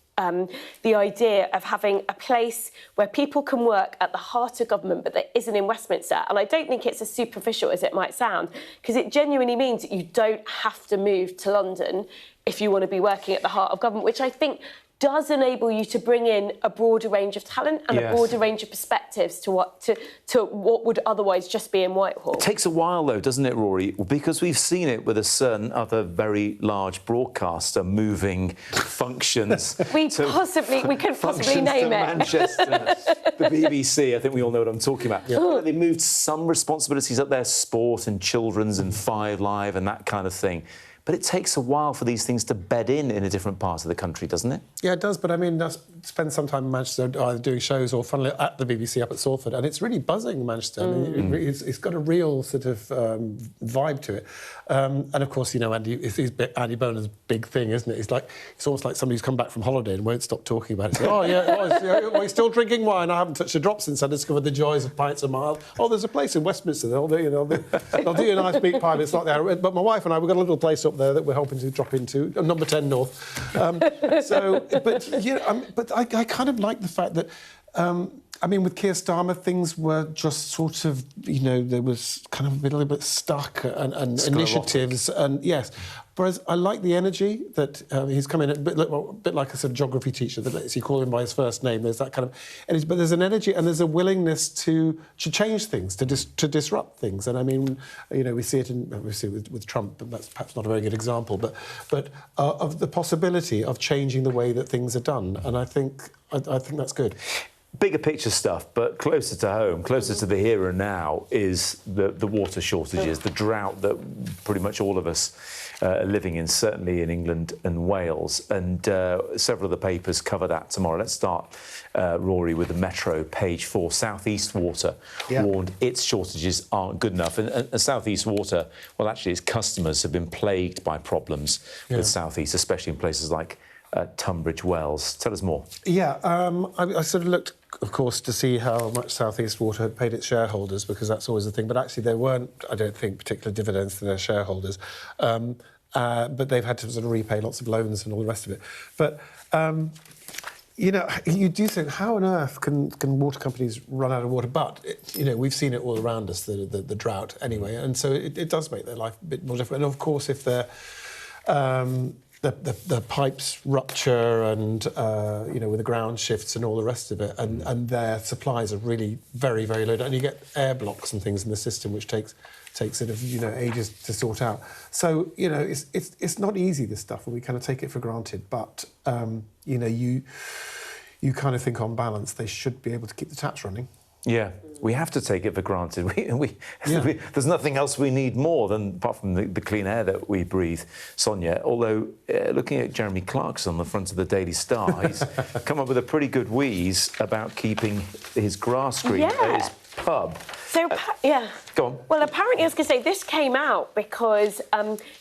the idea of having a place where people can work at the heart of government, but that isn't in Westminster. And I don't think it's as superficial as it might sound, because it genuinely means that you don't have to move to London if you want to be working at the heart of government, which I think does enable you to bring in a broader range of talent and a broader range of perspectives to what would otherwise just be in Whitehall. It takes a while, though, doesn't it, Rory? Because we've seen it with a certain other very large broadcaster moving functions. We couldn't possibly name it. Manchester, the BBC. I think we all know what I'm talking about. Yeah. They moved some responsibilities up there, sport and children's and 5 Live and that kind of thing. But it takes a while for these things to bed in a different part of the country, doesn't it? Yeah, it does. But I mean, I spend some time in Manchester either doing shows or, funnily, at the BBC up at Salford, and it's really buzzing, Manchester. I mean, it's got a real sort of vibe to it. And of course, you know, Andy Burnham's big thing, isn't it? It's almost like somebody who's come back from holiday and won't stop talking about it. So, oh yeah, we're still drinking wine. I haven't touched a drop since I discovered the joys of pints a mile. Oh, there's a place in Westminster. They'll do you a nice meat pie. But it's not there. But my wife and I, we've got a little place up there that we're hoping to drop into, Number 10 North. I kind of like the fact that, I mean, with Keir Starmer, things were just sort of, you know, there was kind of a little bit stuck and initiatives, and yes. Whereas I like the energy that he's come in, a bit like a sort of geography teacher that lets you call him by his first name. There's that kind of energy, but there's an energy and there's a willingness to change things, to disrupt things. And I mean, you know, we see it with Trump, but that's perhaps not a very good example. But of the possibility of changing the way that things are done, and I think that's good. Bigger picture stuff, but closer to home, closer to the here and now, is the water shortages, the drought that pretty much all of us are living in, certainly in England and Wales. And several of the papers cover that tomorrow. Let's start, Rory, with the Metro, page 4. South East Water warned its shortages aren't good enough. And South East Water, well, actually, its customers have been plagued by problems with South East, especially in places like Tunbridge Wells. Tell us more. Yeah, I sort of looked, of course, to see how much South East Water had paid its shareholders, because that's always the thing. But actually, there weren't, I don't think, particular dividends to their shareholders. But they've had to sort of repay lots of loans and all the rest of it. But, you know, you do think, how on earth can water companies run out of water? But, you know, we've seen it all around us, the drought anyway. And so it does make their life a bit more difficult. And, of course, if they're... The pipes rupture and, you know, with the ground shifts and all the rest of it, and their supplies are really very, very low. And you get air blocks and things in the system, which takes sort of, you know, ages to sort out. So, you know, it's not easy, this stuff, and we kind of take it for granted. But, you know, you kind of think on balance they should be able to keep the taps running. Yeah, we have to take it for granted. There's nothing else we need more than, apart from the clean air that we breathe, Sonia. Although, looking at Jeremy Clarkson on the front of the Daily Star, he's come up with a pretty good wheeze about keeping his grass green at his pub. So, Go on. Well, apparently, I was going to say, this came out because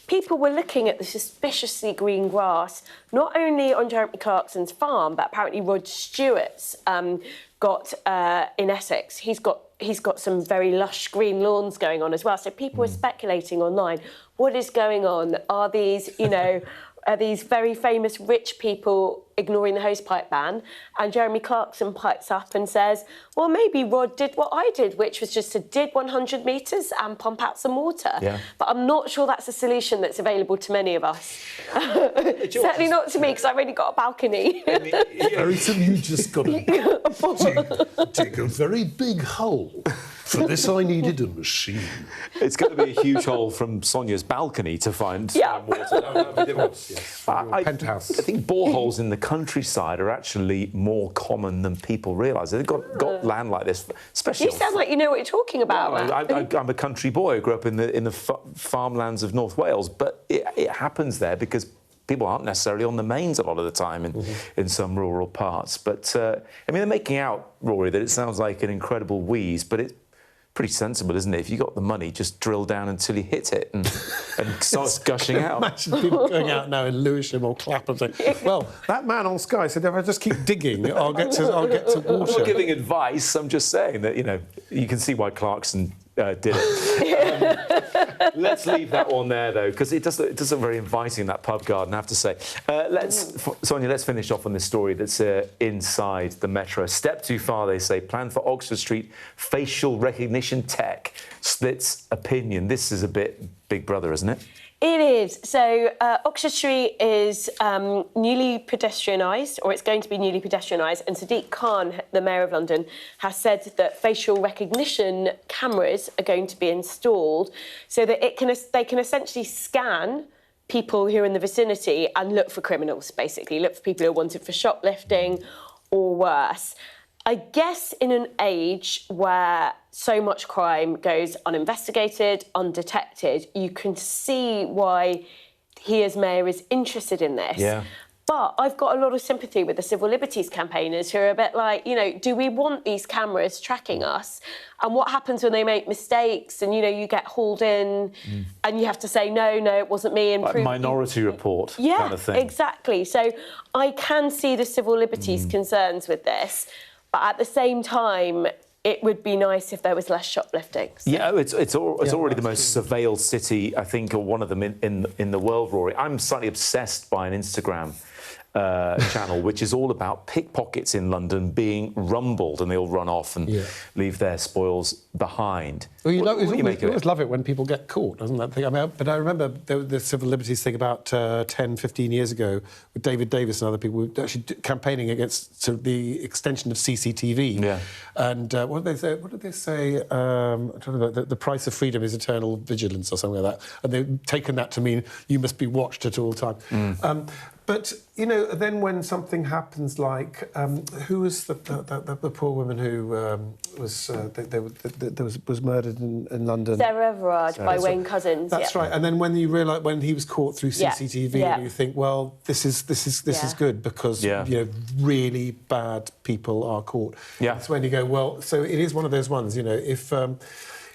people were looking at the suspiciously green grass, not only on Jeremy Clarkson's farm, but apparently Rod Stewart's got in Essex. He's got some very lush green lawns going on as well. So people were speculating online, what is going on? Are these, you know, are these very famous rich people ignoring the hosepipe ban? And Jeremy Clarkson pipes up and says, well, maybe Rod did what I did, which was just to dig 100 metres and pump out some water. Yeah. But I'm not sure that's a solution that's available to many of us. Certainly not to me, because I've only got a balcony. Very simple. You just got to dig a very big hole. For this, I needed a machine. It's going to be a huge hole from Sonia's balcony to find water. Penthouse. I think boreholes in the countryside are actually more common than people realise. They've got land like this, especially. You sound like you know what you're talking about. Well, I'm a country boy. I grew up in the farmlands of North Wales, but it happens there because people aren't necessarily on the mains a lot of the time in some rural parts. But I mean, they're making out, Rory, that it sounds like an incredible wheeze, but it's pretty sensible, isn't it? If you got the money, just drill down until you hit it and it starts gushing out. Imagine people going out now in Lewisham or Clapham saying, well, that man on Sky said if I just keep digging, I'll get to water. I'm not giving advice, I'm just saying that, you know, you can see why Clarkson did it. Let's leave that one there, though, because it does look very inviting, that pub garden, I have to say. Sonia, let's finish off on this story that's inside the Metro. Step too far, they say. Plan for Oxford Street facial recognition tech splits opinion. This is a bit Big Brother, isn't it? It is. So Oxford Street is newly pedestrianised, or it's going to be newly pedestrianised, and Sadiq Khan, the Mayor of London, has said that facial recognition cameras are going to be installed so that they can essentially scan people who are in the vicinity and look for criminals, basically, look for people who are wanted for shoplifting or worse. I guess in an age where so much crime goes uninvestigated, undetected, you can see why he as mayor is interested in this. Yeah. But I've got a lot of sympathy with the civil liberties campaigners who are a bit like, you know, do we want these cameras tracking us? And what happens when they make mistakes and, you know, you get hauled in and you have to say, no, it wasn't me. And like prove Minority Report kind of thing. Yeah, exactly. So I can see the civil liberties concerns with this. But at the same time, it would be nice if there was less shoplifting. So. Yeah, it's already the most surveilled city, I think, or one of them in the world, Rory. I'm slightly obsessed by an Instagram channel which is all about pickpockets in London being rumbled, and they all run off and leave their spoils behind. Well, you always love it when people get caught, doesn't that thing? I mean, but I remember the civil liberties thing about 10, 15 years ago with David Davis and other people who were actually campaigning against sort of the extension of CCTV. Yeah. And what did they say? I'm trying to remember, the price of freedom is eternal vigilance or something like that. And they've taken that to mean you must be watched at all times. But, you know, then when something happens like... who was the poor woman who was murdered in London? Sarah Everard by Wayne Couzens. That's right. And then when you realise, when he was caught through CCTV, and you think, well, this is good because, you know, really bad people are caught. Yeah. That's when you go, well, so it is one of those ones, you know,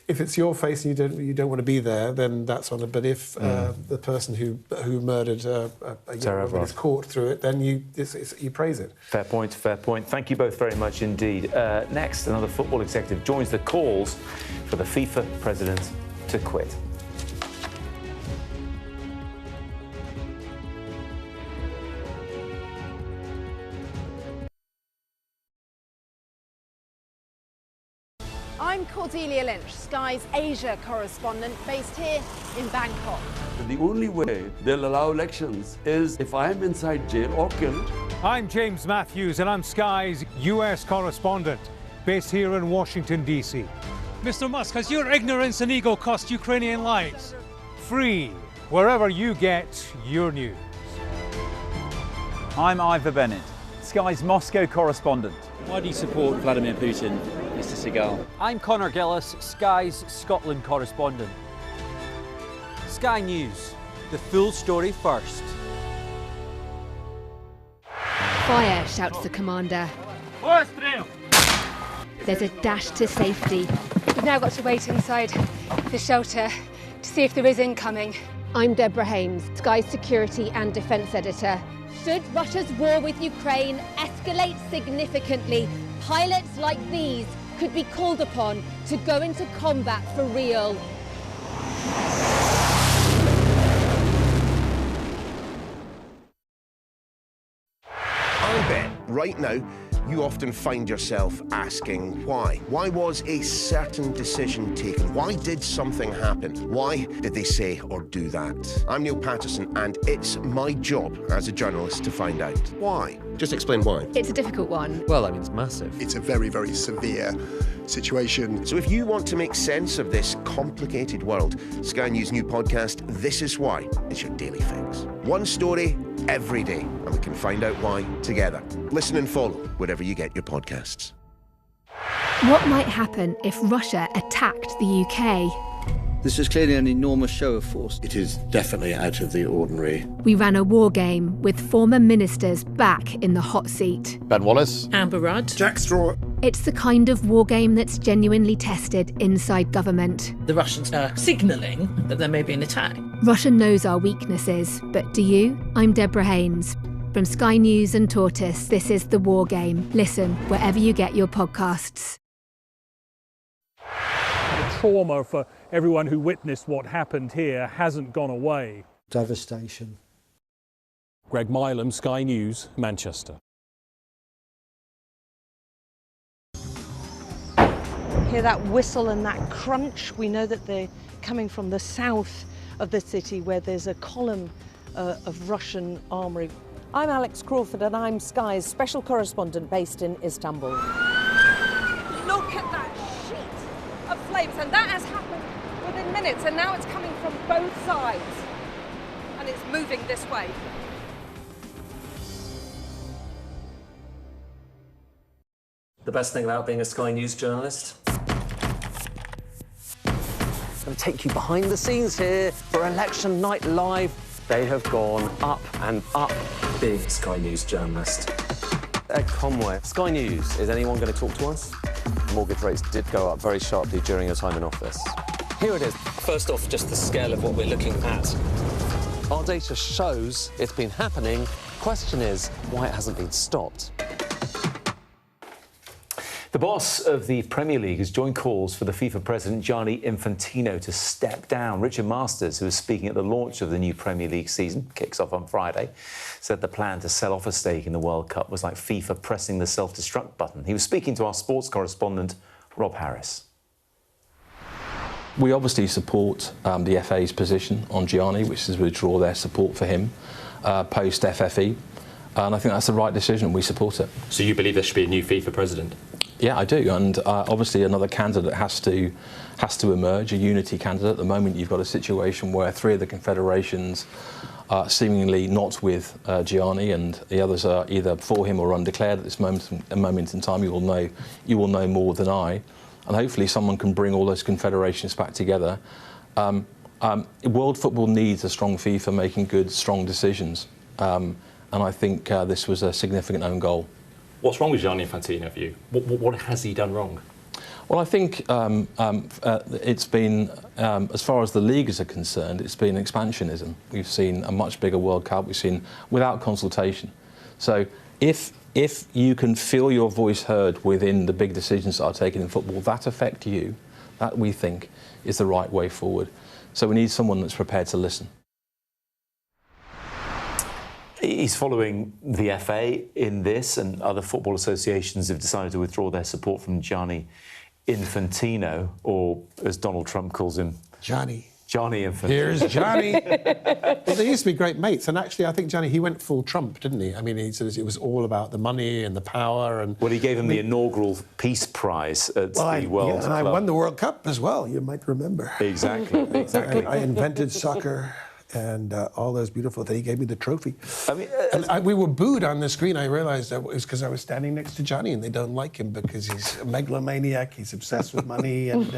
if it's your face and you don't want to be there, then that's on it. But if the person who murdered a young woman is caught through it, then you praise it. Fair point, fair point. Thank you both very much indeed. Next, another football executive joins the calls for the FIFA president to quit. I'm Cordelia Lynch, Sky's Asia correspondent based here in Bangkok. The only way they'll allow elections is if I'm inside jail or killed. I'm James Matthews and I'm Sky's US correspondent based here in Washington, D.C. Mr. Musk, has your ignorance and ego cost Ukrainian lives? Free, wherever you get your news. I'm Ivor Bennett, Sky's Moscow correspondent. Why do you support Vladimir Putin, Mr. Seagal? I'm Conor Gillis, Sky's Scotland correspondent. Sky News, the full story first. Fire, shouts the commander. There's a dash to safety. We've now got to wait inside the shelter to see if there is incoming. I'm Deborah Hames, Sky's security and defence editor. Should Russia's war with Ukraine escalate significantly, pilots like these could be called upon to go into combat for real. right now, you often find yourself asking why. Why was a certain decision taken? Why did something happen? Why did they say or do that? I'm Neil Patterson, and it's my job as a journalist to find out why. Just explain why. It's a difficult one. Well, I mean, it's massive. It's a very, very severe situation. So if you want to make sense of this complicated world, Sky News' new podcast, This Is Why, is your daily fix. One story every day, and we can find out why together. Listen and follow wherever you get your podcasts. What might happen if Russia attacked the UK? This is clearly an enormous show of force. It is definitely out of the ordinary. We ran a war game with former ministers back in the hot seat. Ben Wallace. Amber Rudd. Jack Straw. It's the kind of war game that's genuinely tested inside government. The Russians are signalling that there may be an attack. Russia knows our weaknesses, but do you? I'm Deborah Haynes. From Sky News and Tortoise, this is The War Game. Listen wherever you get your podcasts. The trauma for everyone who witnessed what happened here hasn't gone away. Devastation. Greg Milam, Sky News, Manchester. Hear that whistle and that crunch? We know that they're coming from the south of the city where there's a column of Russian armoury. I'm Alex Crawford and I'm Sky's special correspondent based in Istanbul. Look at that sheet of flames, and that has happened within minutes, and now it's coming from both sides and it's moving this way. The best thing about being a Sky News journalist? I'm going to take you behind the scenes here for Election Night Live. They have gone up and up. Being a Sky News journalist. Ed Conway, Sky News, is anyone going to talk to us? Mortgage rates did go up very sharply during your time in office. Here it is. First off, just the scale of what we're looking at. Our data shows it's been happening. Question is, why it hasn't been stopped. The boss of the Premier League has joined calls for the FIFA president Gianni Infantino to step down. Richard Masters, who was speaking at the launch of the new Premier League season, kicks off on Friday, said the plan to sell off a stake in the World Cup was like FIFA pressing the self-destruct button. He was speaking to our sports correspondent, Rob Harris. We obviously support the FA's position on Gianni, which is to withdraw their support for him post-FFE. And I think that's the right decision. We support it. So you believe there should be a new FIFA president? Yeah, I do, and obviously another candidate has to emerge, a unity candidate. At the moment, you've got a situation where three of the confederations are seemingly not with Gianni, and the others are either for him or undeclared at this moment in time. You will know more than I, and hopefully someone can bring all those confederations back together. World football needs a strong FIFA making good, strong decisions, and I think this was a significant own goal. What's wrong with Gianni Infantino for you? What has he done wrong? Well, I think it's been, as far as the leagues are concerned, it's been expansionism. We've seen a much bigger World Cup. We've seen without consultation. So if you can feel your voice heard within the big decisions that are taken in football that affect you, that we think is the right way forward. So we need someone that's prepared to listen. He's following the FA in this, and other football associations have decided to withdraw their support from Gianni Infantino, or as Donald Trump calls him, Gianni Infantino. Here's Gianni. Well, they used to be great mates, and actually I think Gianni, he went full Trump, didn't he? I mean, it was all about the money and the power. And well, he gave him the inaugural Peace Prize at the World Club. And I won the World Cup as well, you might remember. Exactly. I invented soccer. And all those beautiful things. He gave me the trophy. I mean, we were booed on the screen. I realised that it was because I was standing next to Gianni, and they don't like him because he's a megalomaniac. He's obsessed with money, and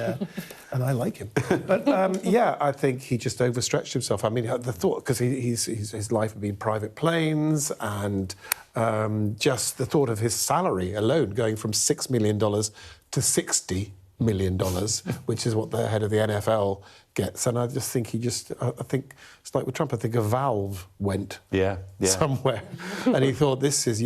I like him. But yeah, I think he just overstretched himself. I mean, the thought, because his life had been private planes, and just the thought of his salary alone going from $6 million to $60 million, which is what the head of the NFL gets. And I just think I think it's like with Trump, I think a valve went somewhere. And he thought, this is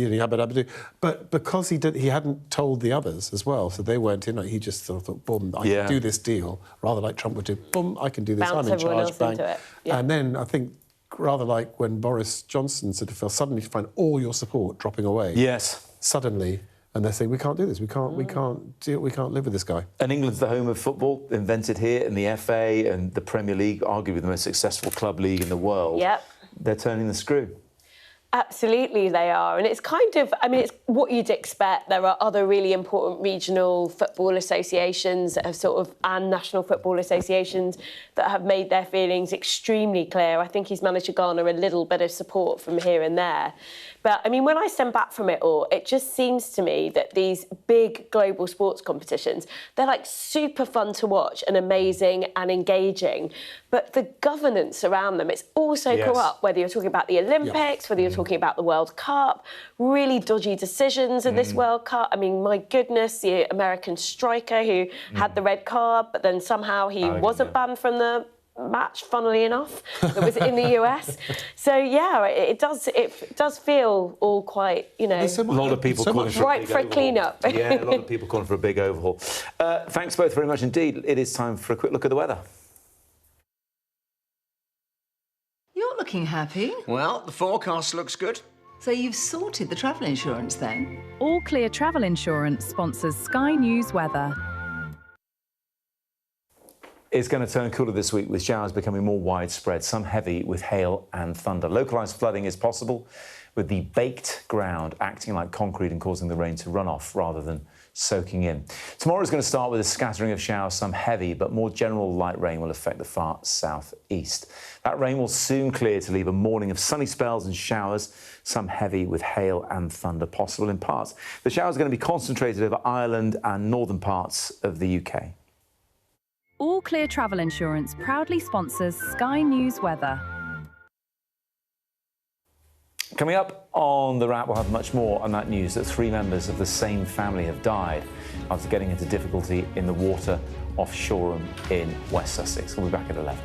but because he hadn't told the others as well, so they weren't in it, he just sort of thought, boom, I can do this deal, rather like Trump would do, boom, I can do this, Bounce I'm in charge, bang. into it. Yeah. And then I think, rather like when Boris Johnson sort of felt suddenly to find all your support dropping away. Yes. suddenly, and they're saying, we can't do this, we can't live with this guy. And England's the home of football, invented here, in the FA and the Premier League, arguably the most successful club league in the world. Yep. They're turning the screw. Absolutely they are, and it's kind of, I mean, it's what you'd expect. There are other really important regional football associations that have sort of, and national football associations that have made their feelings extremely clear. I think he's managed to garner a little bit of support from here and there. But, I mean, when I stand back from it all, it just seems to me that these big global sports competitions, they're, like, super fun to watch and amazing and engaging. But the governance around them, it's also corrupt, whether you're talking about the Olympics, whether you're talking about the World Cup, really dodgy decisions in this World Cup. I mean, my goodness, the American striker who had the red card, but then somehow he wasn't banned from the match, funnily enough, that was in the US. So yeah, it does feel all quite, you know, a lot of people calling for right for a clean-up. Yeah, a lot of people calling for a big overhaul. Thanks both very much indeed. It is time for a quick look at the weather. You're looking happy. Well, the forecast looks good. So you've sorted the travel insurance then? All Clear Travel Insurance sponsors Sky News Weather. It's going to turn cooler this week, with showers becoming more widespread, some heavy with hail and thunder. Localised flooding is possible, with the baked ground acting like concrete and causing the rain to run off rather than soaking in. Tomorrow is going to start with a scattering of showers, some heavy, but more general light rain will affect the far southeast. That rain will soon clear to leave a morning of sunny spells and showers, some heavy with hail and thunder possible in parts. The showers are going to be concentrated over Ireland and northern parts of the UK. All Clear Travel Insurance proudly sponsors Sky News Weather. Coming up on The Wrap, we'll have much more on that news that 3 members of the same family have died after getting into difficulty in the water off Shoreham in West Sussex. We'll be back at 11.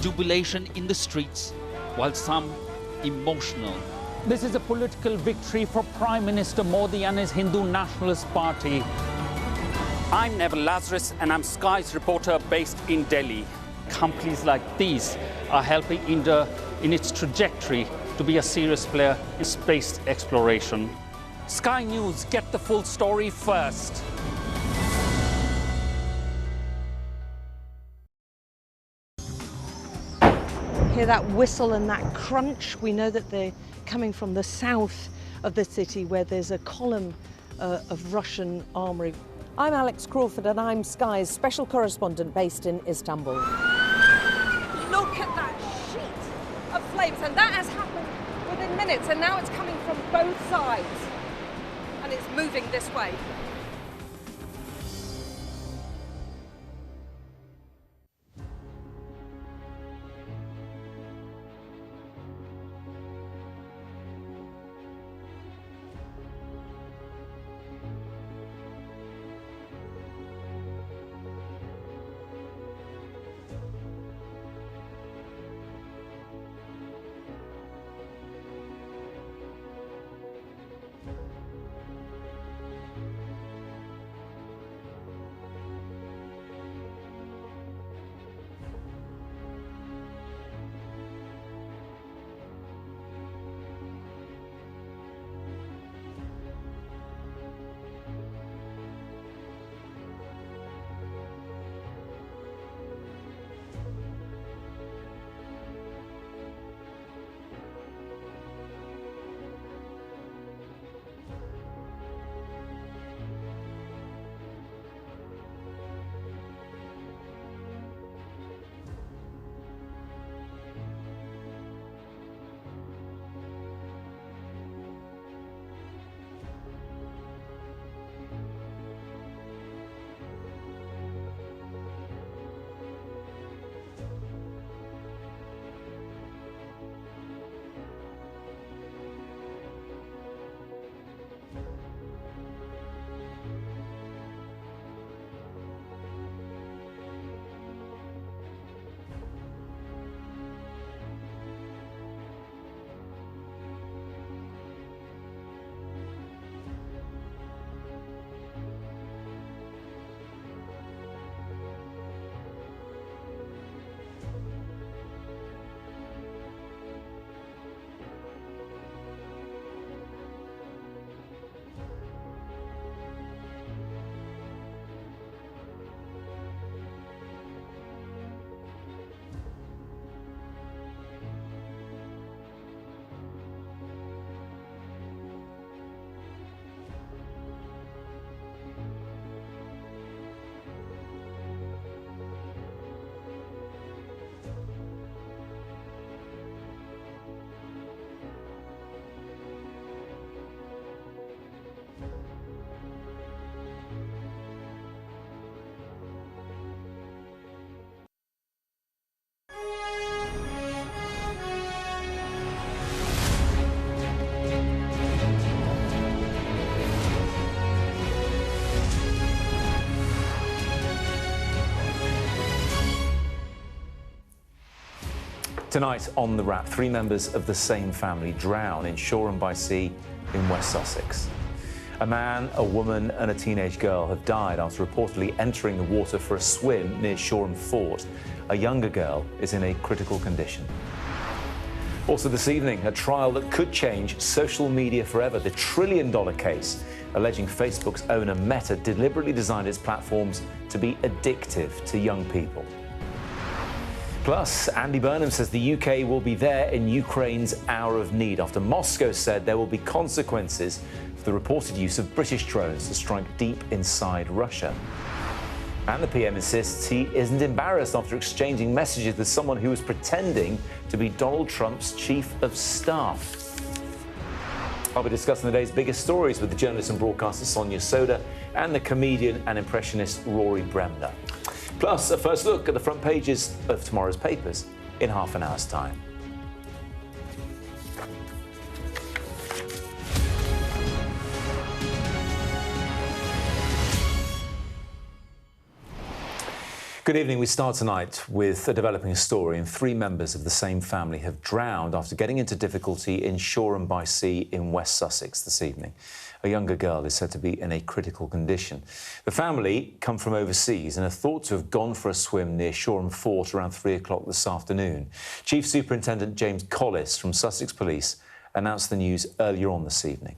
Jubilation in the streets, while some emotional. This is a political victory for Prime Minister Modi and his Hindu Nationalist Party. I'm Neville Lazarus and I'm Sky's reporter based in Delhi. Companies like these are helping India in its trajectory to be a serious player in space exploration. Sky News, get the full story first. Hear that whistle and that crunch? We know that they're coming from the south of the city, where there's a column of Russian armoury. I'm Alex Crawford and I'm Sky's special correspondent based in Istanbul. Look at that sheet of flames, and that has happened within minutes, and now it's coming from both sides, and it's moving this way. Tonight on The Wrap, 3 members of the same family drown in Shoreham by Sea in West Sussex. A man, a woman and a teenage girl have died after reportedly entering the water for a swim near Shoreham Fort. A younger girl is in a critical condition. Also this evening, a trial that could change social media forever. The $1 trillion case alleging Facebook's owner Meta deliberately designed its platforms to be addictive to young people. Plus, Andy Burnham says the UK will be there in Ukraine's hour of need after Moscow said there will be consequences for the reported use of British drones to strike deep inside Russia. And the PM insists he isn't embarrassed after exchanging messages with someone who was pretending to be Donald Trump's chief of staff. I'll be discussing the day's biggest stories with the journalist and broadcaster Sonia Sodha and the comedian and impressionist Rory Bremner. Plus, a first look at the front pages of tomorrow's papers in half an hour's time. Good evening. We start tonight with a developing story, and 3 members of the same family have drowned after getting into difficulty in Shoreham by Sea in West Sussex this evening. A younger girl is said to be in a critical condition. The family come from overseas and are thought to have gone for a swim near Shoreham Fort around 3 o'clock this afternoon. Chief Superintendent James Collis from Sussex Police announced the news earlier on this evening.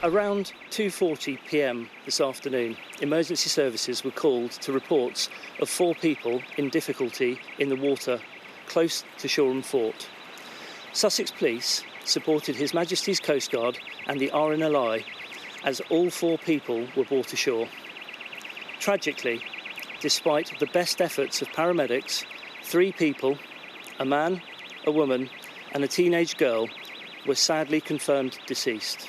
Around 2:40 p.m. this afternoon, emergency services were called to reports of 4 people in difficulty in the water close to Shoreham Fort. Sussex Police supported His Majesty's Coast Guard and the RNLI as all 4 people were brought ashore. Tragically, despite the best efforts of paramedics, 3 people, a man, a woman and a teenage girl, were sadly confirmed deceased.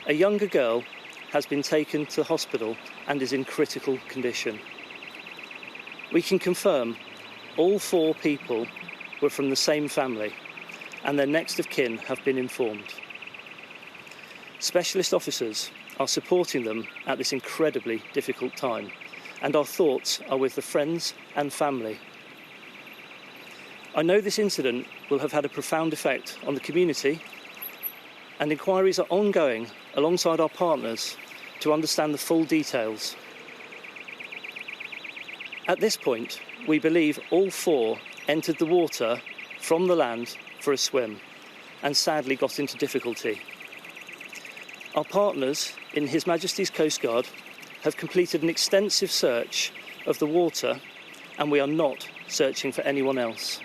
A younger girl has been taken to hospital and is in critical condition. We can confirm all 4 people were from the same family and their next of kin have been informed. Specialist officers are supporting them at this incredibly difficult time, and our thoughts are with the friends and family. I know this incident will have had a profound effect on the community, and inquiries are ongoing alongside our partners to understand the full details. At this point, we believe all 4 entered the water from the land for a swim and sadly got into difficulty. Our partners in His Majesty's Coast Guard have completed an extensive search of the water, and we are not searching for anyone else.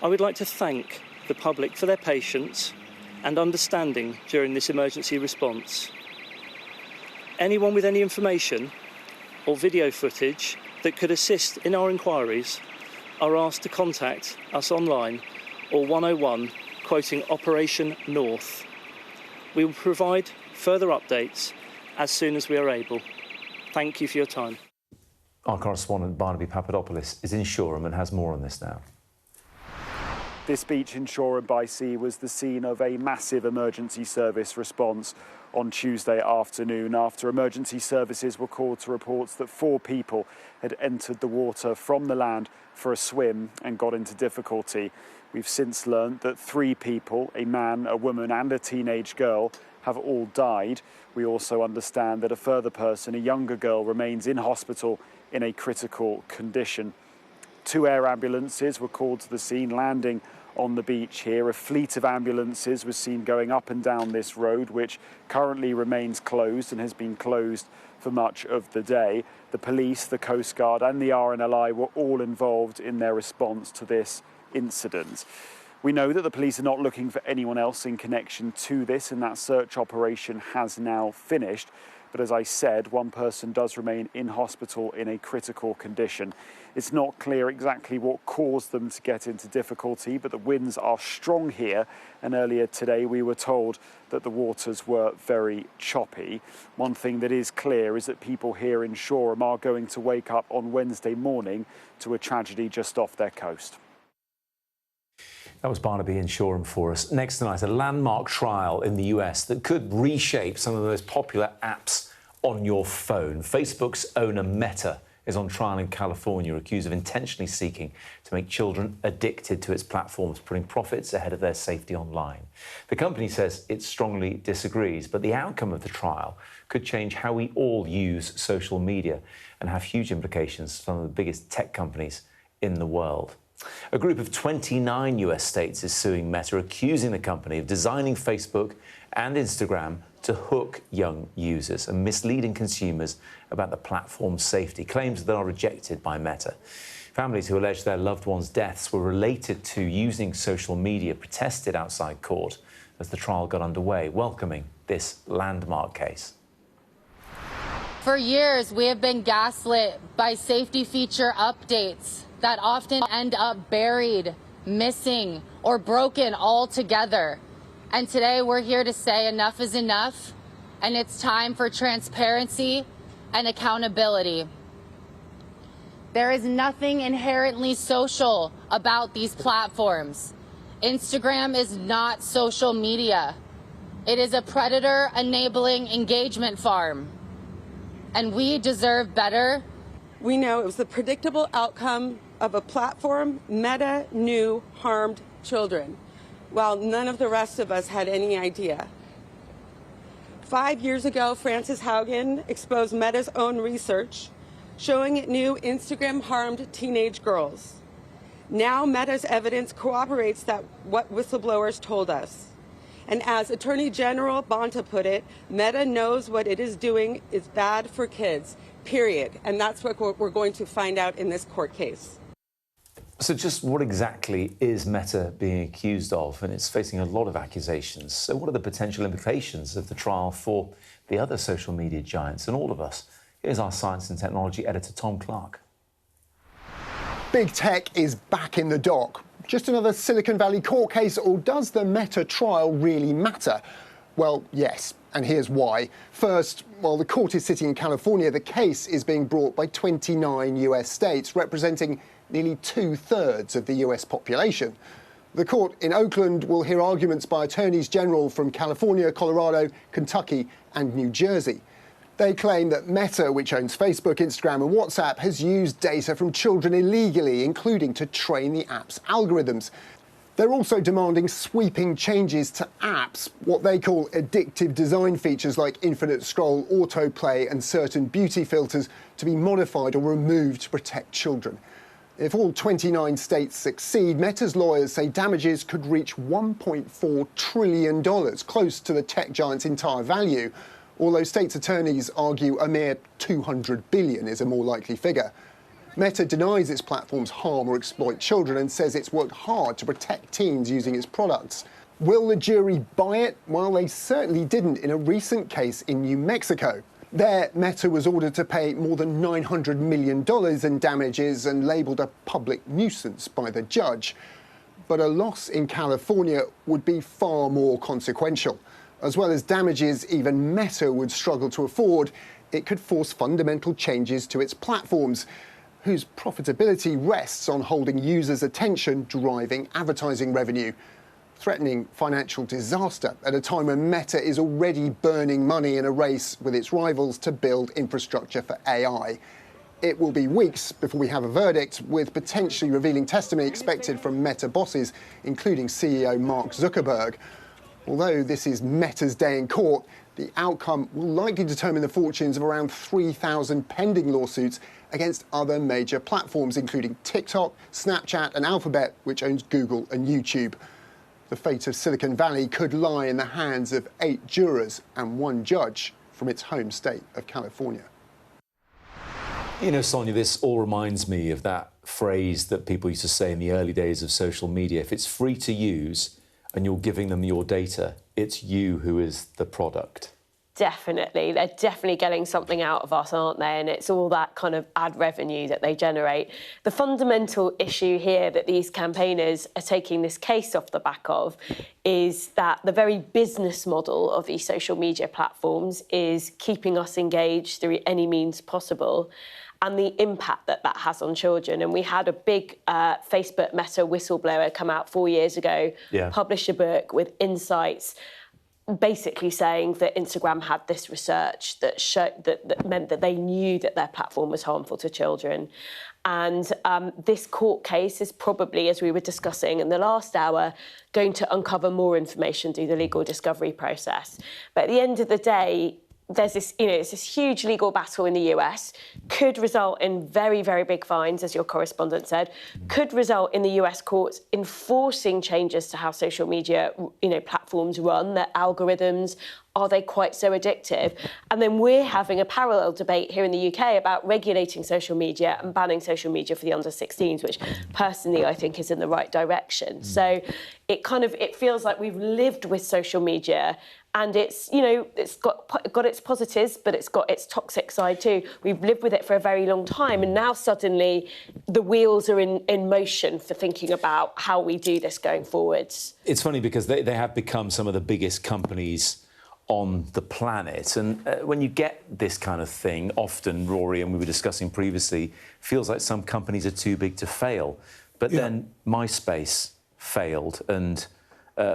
I would like to thank the public for their patience and understanding during this emergency response. Anyone with any information or video footage that could assist in our inquiries are asked to contact us online or 101 quoting Operation North. We will provide further updates as soon as we are able. Thank you for your time. Our correspondent Barnaby Papadopoulos is in Shoreham and has more on this now. This beach in Shoreham by Sea was the scene of a massive emergency service response on Tuesday afternoon after emergency services were called to reports that 4 people had entered the water from the land for a swim and got into difficulty. We've since learned that 3 people, a man, a woman and a teenage girl, have all died. We also understand that a further person, a younger girl, remains in hospital in a critical condition. 2 air ambulances were called to the scene, landing on the beach here. A fleet of ambulances was seen going up and down this road, which currently remains closed and has been closed for much of the day. The police, the Coast Guard and the RNLI were all involved in their response to this incident. We know that the police are not looking for anyone else in connection to this, and that search operation has now finished. But as I said, 1 person does remain in hospital in a critical condition. It's not clear exactly what caused them to get into difficulty, but the winds are strong here. And earlier today, we were told that the waters were very choppy. One thing that is clear is that people here in Shoreham are going to wake up on Wednesday morning to a tragedy just off their coast. That was Barnaby in Shoreham for us. Next tonight, a landmark trial in the US that could reshape some of the most popular apps on your phone. Facebook's owner Meta is on trial in California, accused of intentionally seeking to make children addicted to its platforms, putting profits ahead of their safety online. The company says it strongly disagrees, but the outcome of the trial could change how we all use social media and have huge implications for some of the biggest tech companies in the world. A group of 29 US states is suing Meta, accusing the company of designing Facebook and Instagram to hook young users and misleading consumers about the platform's safety, claims that are rejected by Meta. Families who allege their loved ones' deaths were related to using social media protested outside court as the trial got underway, welcoming this landmark case. For years, we have been gaslit by safety feature updates that often end up buried, missing, or broken altogether. And today we're here to say enough is enough, and it's time for transparency and accountability. There is nothing inherently social about these platforms. Instagram is not social media. It is a predator-enabling engagement farm. And we deserve better. We know it was the predictable outcome of a platform Meta knew harmed children, while none of the rest of us had any idea. 5 years ago, Frances Haugen exposed Meta's own research, showing it knew Instagram harmed teenage girls. Now Meta's evidence corroborates that what whistleblowers told us. And as Attorney General Bonta put it, Meta knows what it is doing is bad for kids, period. And that's what we're going to find out in this court case. So just what exactly is Meta being accused of? And it's facing a lot of accusations. So what are the potential implications of the trial for the other social media giants and all of us? Here's our science and technology editor, Tom Clark. Big tech is back in the dock. Just another Silicon Valley court case, or does the Meta trial really matter? Well, yes, and here's why. First, while the court is sitting in California, the case is being brought by 29 US states, representing nearly 2/3 of the US population. The court in Oakland will hear arguments by attorneys general from California, Colorado, Kentucky and New Jersey. They claim that Meta, which owns Facebook, Instagram and WhatsApp, has used data from children illegally, including to train the app's algorithms. They're also demanding sweeping changes to apps, what they call addictive design features like infinite scroll, autoplay and certain beauty filters to be modified or removed to protect children. If all 29 states succeed, Meta's lawyers say damages could reach $1.4 trillion, close to the tech giant's entire value, although states' attorneys argue a mere $200 billion is a more likely figure. Meta denies its platforms harm or exploit children and says it's worked hard to protect teens using its products. Will the jury buy it? Well, they certainly didn't in a recent case in New Mexico. There, Meta was ordered to pay more than $900 million in damages and labelled a public nuisance by the judge. But a loss in California would be far more consequential. As well as damages even Meta would struggle to afford, it could force fundamental changes to its platforms, whose profitability rests on holding users' attention, driving advertising revenue, threatening financial disaster at a time when Meta is already burning money in a race with its rivals to build infrastructure for AI. It will be weeks before we have a verdict, with potentially revealing testimony expected from Meta bosses, including CEO Mark Zuckerberg. Although this is Meta's day in court, the outcome will likely determine the fortunes of around 3,000 pending lawsuits against other major platforms, including TikTok, Snapchat and Alphabet, which owns Google and YouTube. The fate of Silicon Valley could lie in the hands of 8 jurors and 1 judge from its home state of California. You know, Sonia, this all reminds me of that phrase that people used to say in the early days of social media. If it's free to use and you're giving them your data, it's you who is the product. Definitely. They're definitely getting something out of us, aren't they? And it's all that kind of ad revenue that they generate. The fundamental issue here that these campaigners are taking this case off the back of is that the very business model of these social media platforms is keeping us engaged through any means possible, and the impact that that has on children. And we had a big Facebook Meta whistleblower come out 4 years ago, publish a book with insights basically saying that Instagram had this research that meant that they knew that their platform was harmful to children. And this court case is probably, as we were discussing in the last hour, going to uncover more information through the legal discovery process. But at the end of the day, there's this, it's this huge legal battle in the US, could result in very, very big fines, as your correspondent said, could result in the US courts enforcing changes to how social media, platforms run, their algorithms. Are they quite so addictive? And then we're having a parallel debate here in the UK about regulating social media and banning social media for the under-16s, which personally I think is in the right direction. So it feels like we've lived with social media, and it's got its positives, but it's got its toxic side too. We've lived with it for a very long time, and now suddenly the wheels are in motion for thinking about how we do this going forwards. It's funny because they have become some of the biggest companies on the planet, and when you get this kind of thing, often, Rory, and we were discussing previously, feels like some companies are too big to fail. But then MySpace failed, and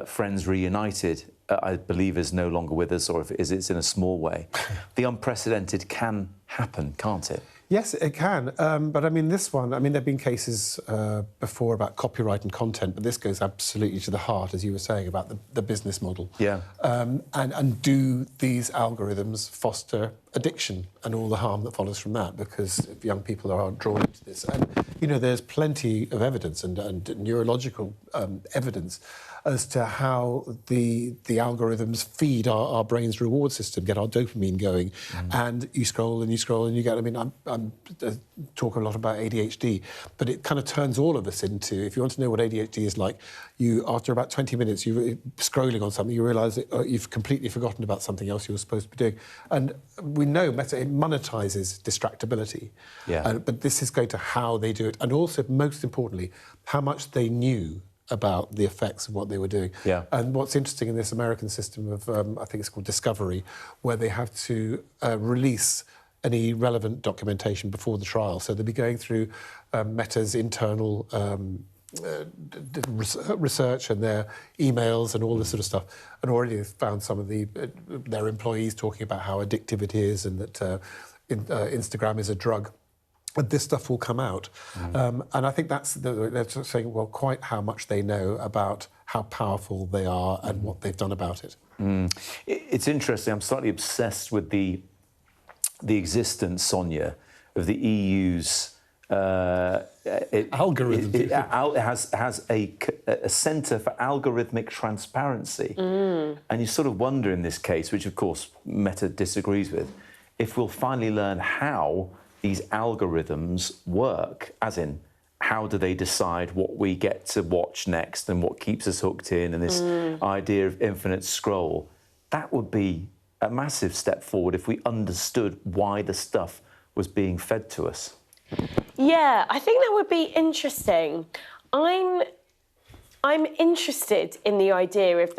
Friends Reunited, I believe, is no longer with us, or if it is, it's in a small way. The unprecedented can happen, can't it? Yes, it can. But I mean, this one, I mean, there have been cases before about copyright and content, but this goes absolutely to the heart, as you were saying, about the business model. Yeah. And do these algorithms foster addiction and all the harm that follows from that? Because young people are drawn into this. And, there's plenty of evidence and neurological evidence as to how the algorithms feed our brain's reward system, get our dopamine going. And you scroll and you scroll and you get... I mean, I talk a lot about ADHD, but it kind of turns all of us into... If you want to know what ADHD is like, after about 20 minutes, you're scrolling on something, you realise that you've completely forgotten about something else you were supposed to be doing. And we know it monetises distractibility. Yeah. But this is going to how they do it, and also, most importantly, how much they knew about the effects of what they were doing. Yeah. And what's interesting in this American system of, I think it's called Discovery, where they have to release any relevant documentation before the trial. So they'll be going through Meta's internal research and their emails and all this sort of stuff, and already they've found some of their employees talking about how addictive it is, and that Instagram is a drug. And this stuff will come out. And I think they're saying, well, quite how much they know about how powerful they are and what they've done about it. It's interesting. I'm slightly obsessed with the existence, Sonia, of the EU's... algorithm. It has a centre for algorithmic transparency. And you sort of wonder in this case, which, of course, Meta disagrees with, if we'll finally learn how these algorithms work, as in, how do they decide what we get to watch next and what keeps us hooked in, and this idea of infinite scroll. That would be a massive step forward if we understood why the stuff was being fed to us. Yeah, I think that would be interesting. I'm interested in the idea of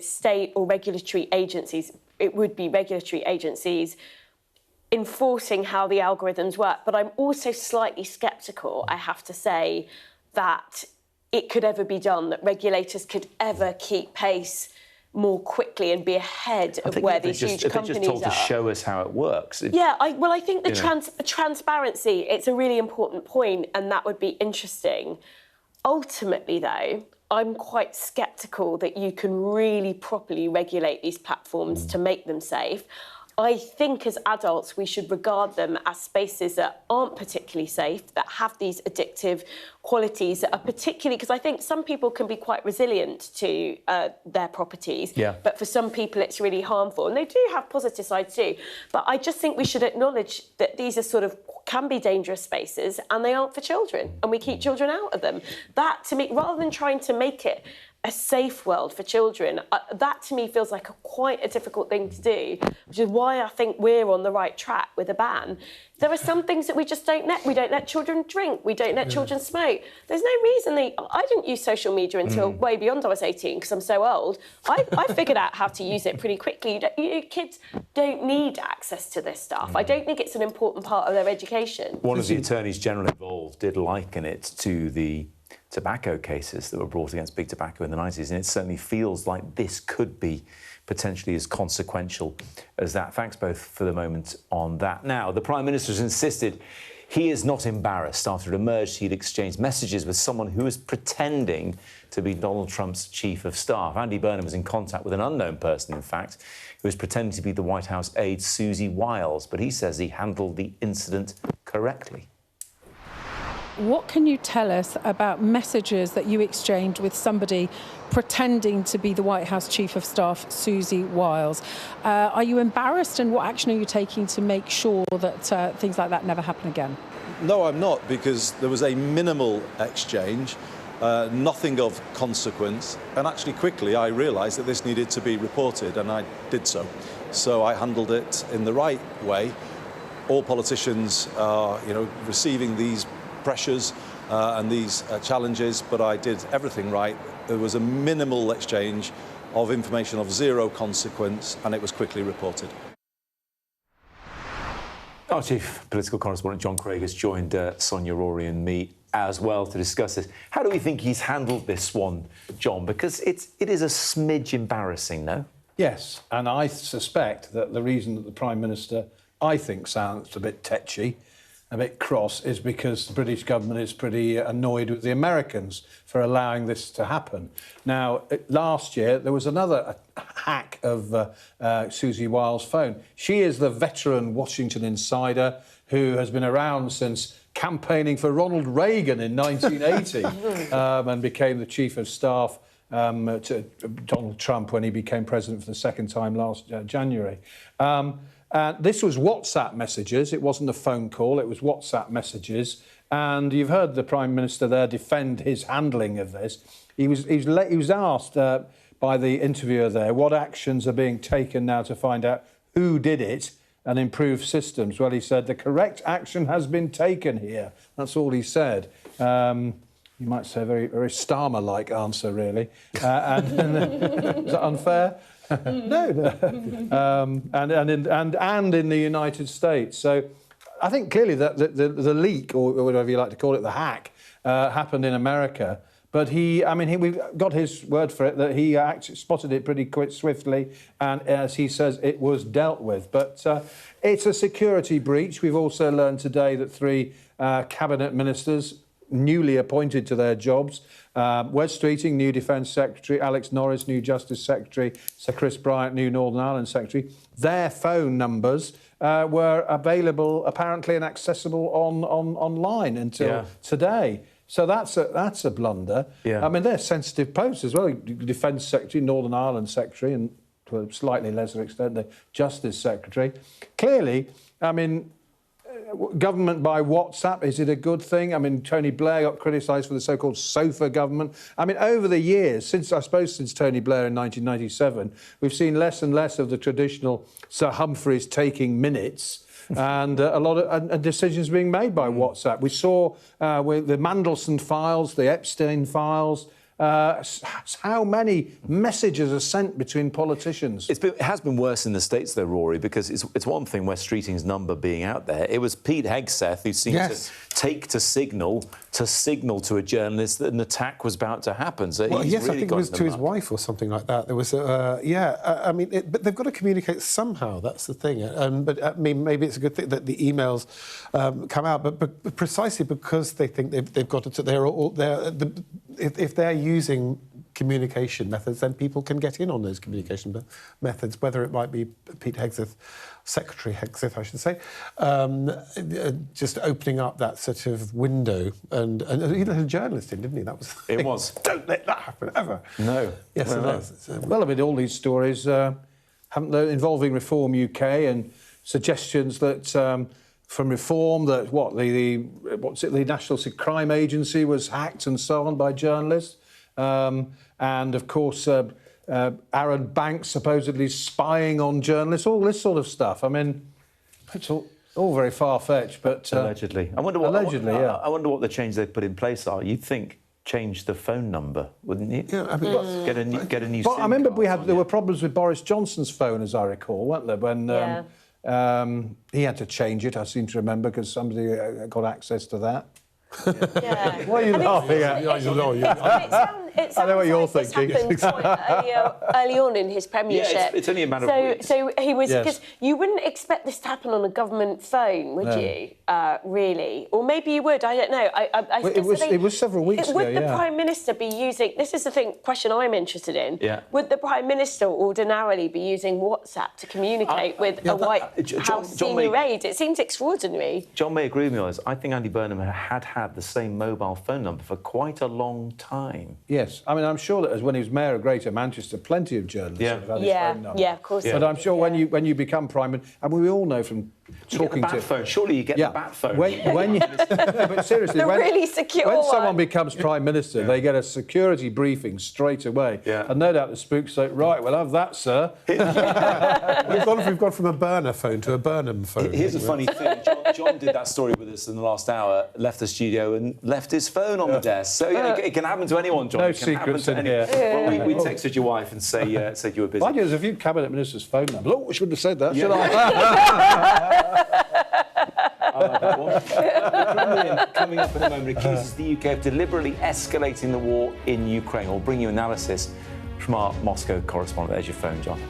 state or regulatory agencies. It would be regulatory agencies enforcing how the algorithms work. But I'm also slightly sceptical, I have to say, that it could ever be done, that regulators could ever keep pace more quickly and be ahead of where these huge companies are. If they just told to show us how it works. I think the transparency, it's a really important point, and that would be interesting. Ultimately, though, I'm quite sceptical that you can really properly regulate these platforms to make them safe. I think as adults we should regard them as spaces that aren't particularly safe, that have these addictive qualities that are particularly... Because I think some people can be quite resilient to their properties, but for some people it's really harmful. And they do have positive sides too. But I just think we should acknowledge that these are can be dangerous spaces, and they aren't for children, and we keep children out of them. That, to me, rather than trying to make it a safe world for children, that to me feels like quite a difficult thing to do, which is why I think we're on the right track with a ban. There are some things that we just don't let. We don't let children drink. We don't let children smoke. There's no reason I didn't use social media until way beyond I was 18 because I'm so old. I figured out how to use it pretty quickly. Kids don't need access to this stuff. I don't think it's an important part of their education. One of the attorneys general involved did liken it to tobacco cases that were brought against big tobacco in the 90s, and it certainly feels like this could be potentially as consequential as that. Thanks both for the moment on that. Now, the Prime Minister has insisted he is not embarrassed after it emerged he'd exchanged messages with someone who was pretending to be Donald Trump's chief of staff. Andy Burnham was in contact with an unknown person, in fact, who was pretending to be the White House aide Susie Wiles, but he says he handled the incident correctly. What can you tell us about messages that you exchanged with somebody pretending to be the White House Chief of Staff, Susie Wiles? Are you embarrassed, and what action are you taking to make sure that things like that never happen again? No, I'm not, because there was a minimal exchange, nothing of consequence, and actually quickly I realised that this needed to be reported, and I did so. So I handled it in the right way. All politicians are, receiving these pressures and these challenges, but I did everything right. There was a minimal exchange of information of zero consequence, and it was quickly reported. Our chief political correspondent John Craig has joined Sonia, Rory and me as well to discuss this. How do we think he's handled this one, John? Because it is a smidge embarrassing, no? Yes, and I suspect that the reason that the Prime Minister, I think, sounds a bit tetchy, a bit cross, is because the British government is pretty annoyed with the Americans for allowing this to happen. Now, last year, there was another hack of Susie Wiles' phone. She is the veteran Washington insider who has been around since campaigning for Ronald Reagan in 1980 and became the chief of staff to Donald Trump when he became president for the second time last January. This was WhatsApp messages. It wasn't a phone call. It was WhatsApp messages. And you've heard the Prime Minister there defend his handling of this. He was asked by the interviewer there what actions are being taken now to find out who did it and improve systems. Well, he said the correct action has been taken here. That's all he said. You might say a very, very Starmer-like answer, really. Is that unfair? No. And in the United States. So I think clearly that the leak, or whatever you like to call it, the hack, happened in America. But we got his word for it that he actually spotted it pretty swiftly, and as he says, it was dealt with. But it's a security breach. We've also learned today that 3 cabinet ministers newly appointed to their jobs. Wes Streeting, new Defence Secretary, Alex Norris, new Justice Secretary, Sir Chris Bryant, new Northern Ireland Secretary. Their phone numbers were available apparently and accessible online until today. So that's a blunder. Yeah. I mean, they're sensitive posts as well. Defence Secretary, Northern Ireland Secretary, and to a slightly lesser extent, the Justice Secretary. Clearly, I mean, government by WhatsApp, is it a good thing? I mean, Tony Blair got criticised for the so-called sofa government. I mean, over the years, since Tony Blair in 1997, we've seen less and less of the traditional Sir Humphreys taking minutes and a lot of decisions being made by WhatsApp. We saw with the Mandelson files, the Epstein files, how many messages are sent between politicians. It has been worse in the States, though, Rory, because it's one thing Wes Streeting's number being out there. It was Pete Hegseth who seemed to take to signal to a journalist that an attack was about to happen. So well, yes, really I think it was to his wife or something like that. There was, I mean, but they've got to communicate somehow. That's the thing. But I mean, maybe it's a good thing that the emails come out, but precisely because they think they've got to, if they're using communication methods, then people can get in on those communication methods, whether it might be Pete Hegseth, Secretary Hegseth, I should say, just opening up that sort of window. And he let a journalist in, didn't he? That was the thing. It was. Don't let that happen, ever. No. Yes, well, it is. Well, I mean, all these stories haven't they, involving Reform UK and suggestions that from Reform that the National Crime Agency was hacked and so on by journalists, and of course Aaron Banks supposedly spying on journalists, all this sort of stuff. I mean, it's all very far-fetched, but allegedly. I wonder what the change they've put in place are. You'd think change the phone number, wouldn't you? Yeah, I mean, get a new. But I remember there were problems with Boris Johnson's phone, as I recall, weren't there? When he had to change it, I seem to remember, because somebody got access to that. Yeah. What are you laughing at? I know what you're thinking. This happened quite early on in his premiership. Yeah, it's only a matter of weeks. So he was, because you wouldn't expect this to happen on a government phone, would you? Really? Or maybe you would, I don't know. It was several weeks ago, Would the Prime Minister be using, this is the question I'm interested in, would the Prime Minister ordinarily be using WhatsApp to communicate with a White House senior aide? It seems extraordinary. John may agree with me on this. I think Andy Burnham had the same mobile phone number for quite a long time. Yes. I mean, I'm sure that as when he was Mayor of Greater Manchester, plenty of journalists have had his phone number. Yeah, of course. But I'm sure when you become Prime Minister, and we all know from talking to... phone. Surely you get the bat phone. When you, but seriously, really secure when someone becomes Prime Minister, they get a security briefing straight away. Yeah. And no doubt the spooks say, right, we'll have that, sir. We've gone from a burner phone to a Burnham phone. Here's a funny thing. John did that story with us in the last hour, left the studio and left his phone on the desk. So it can happen to anyone, John. No secrets in here. Well, we texted your wife and said you were busy. Mind you, there's a few Cabinet Ministers' phone numbers. Oh, we shouldn't have said that, should I? I like that one. The Kremlin, coming up in a moment, accuses the UK of deliberately escalating the war in Ukraine. We'll bring you analysis from our Moscow correspondent. There's your phone, John.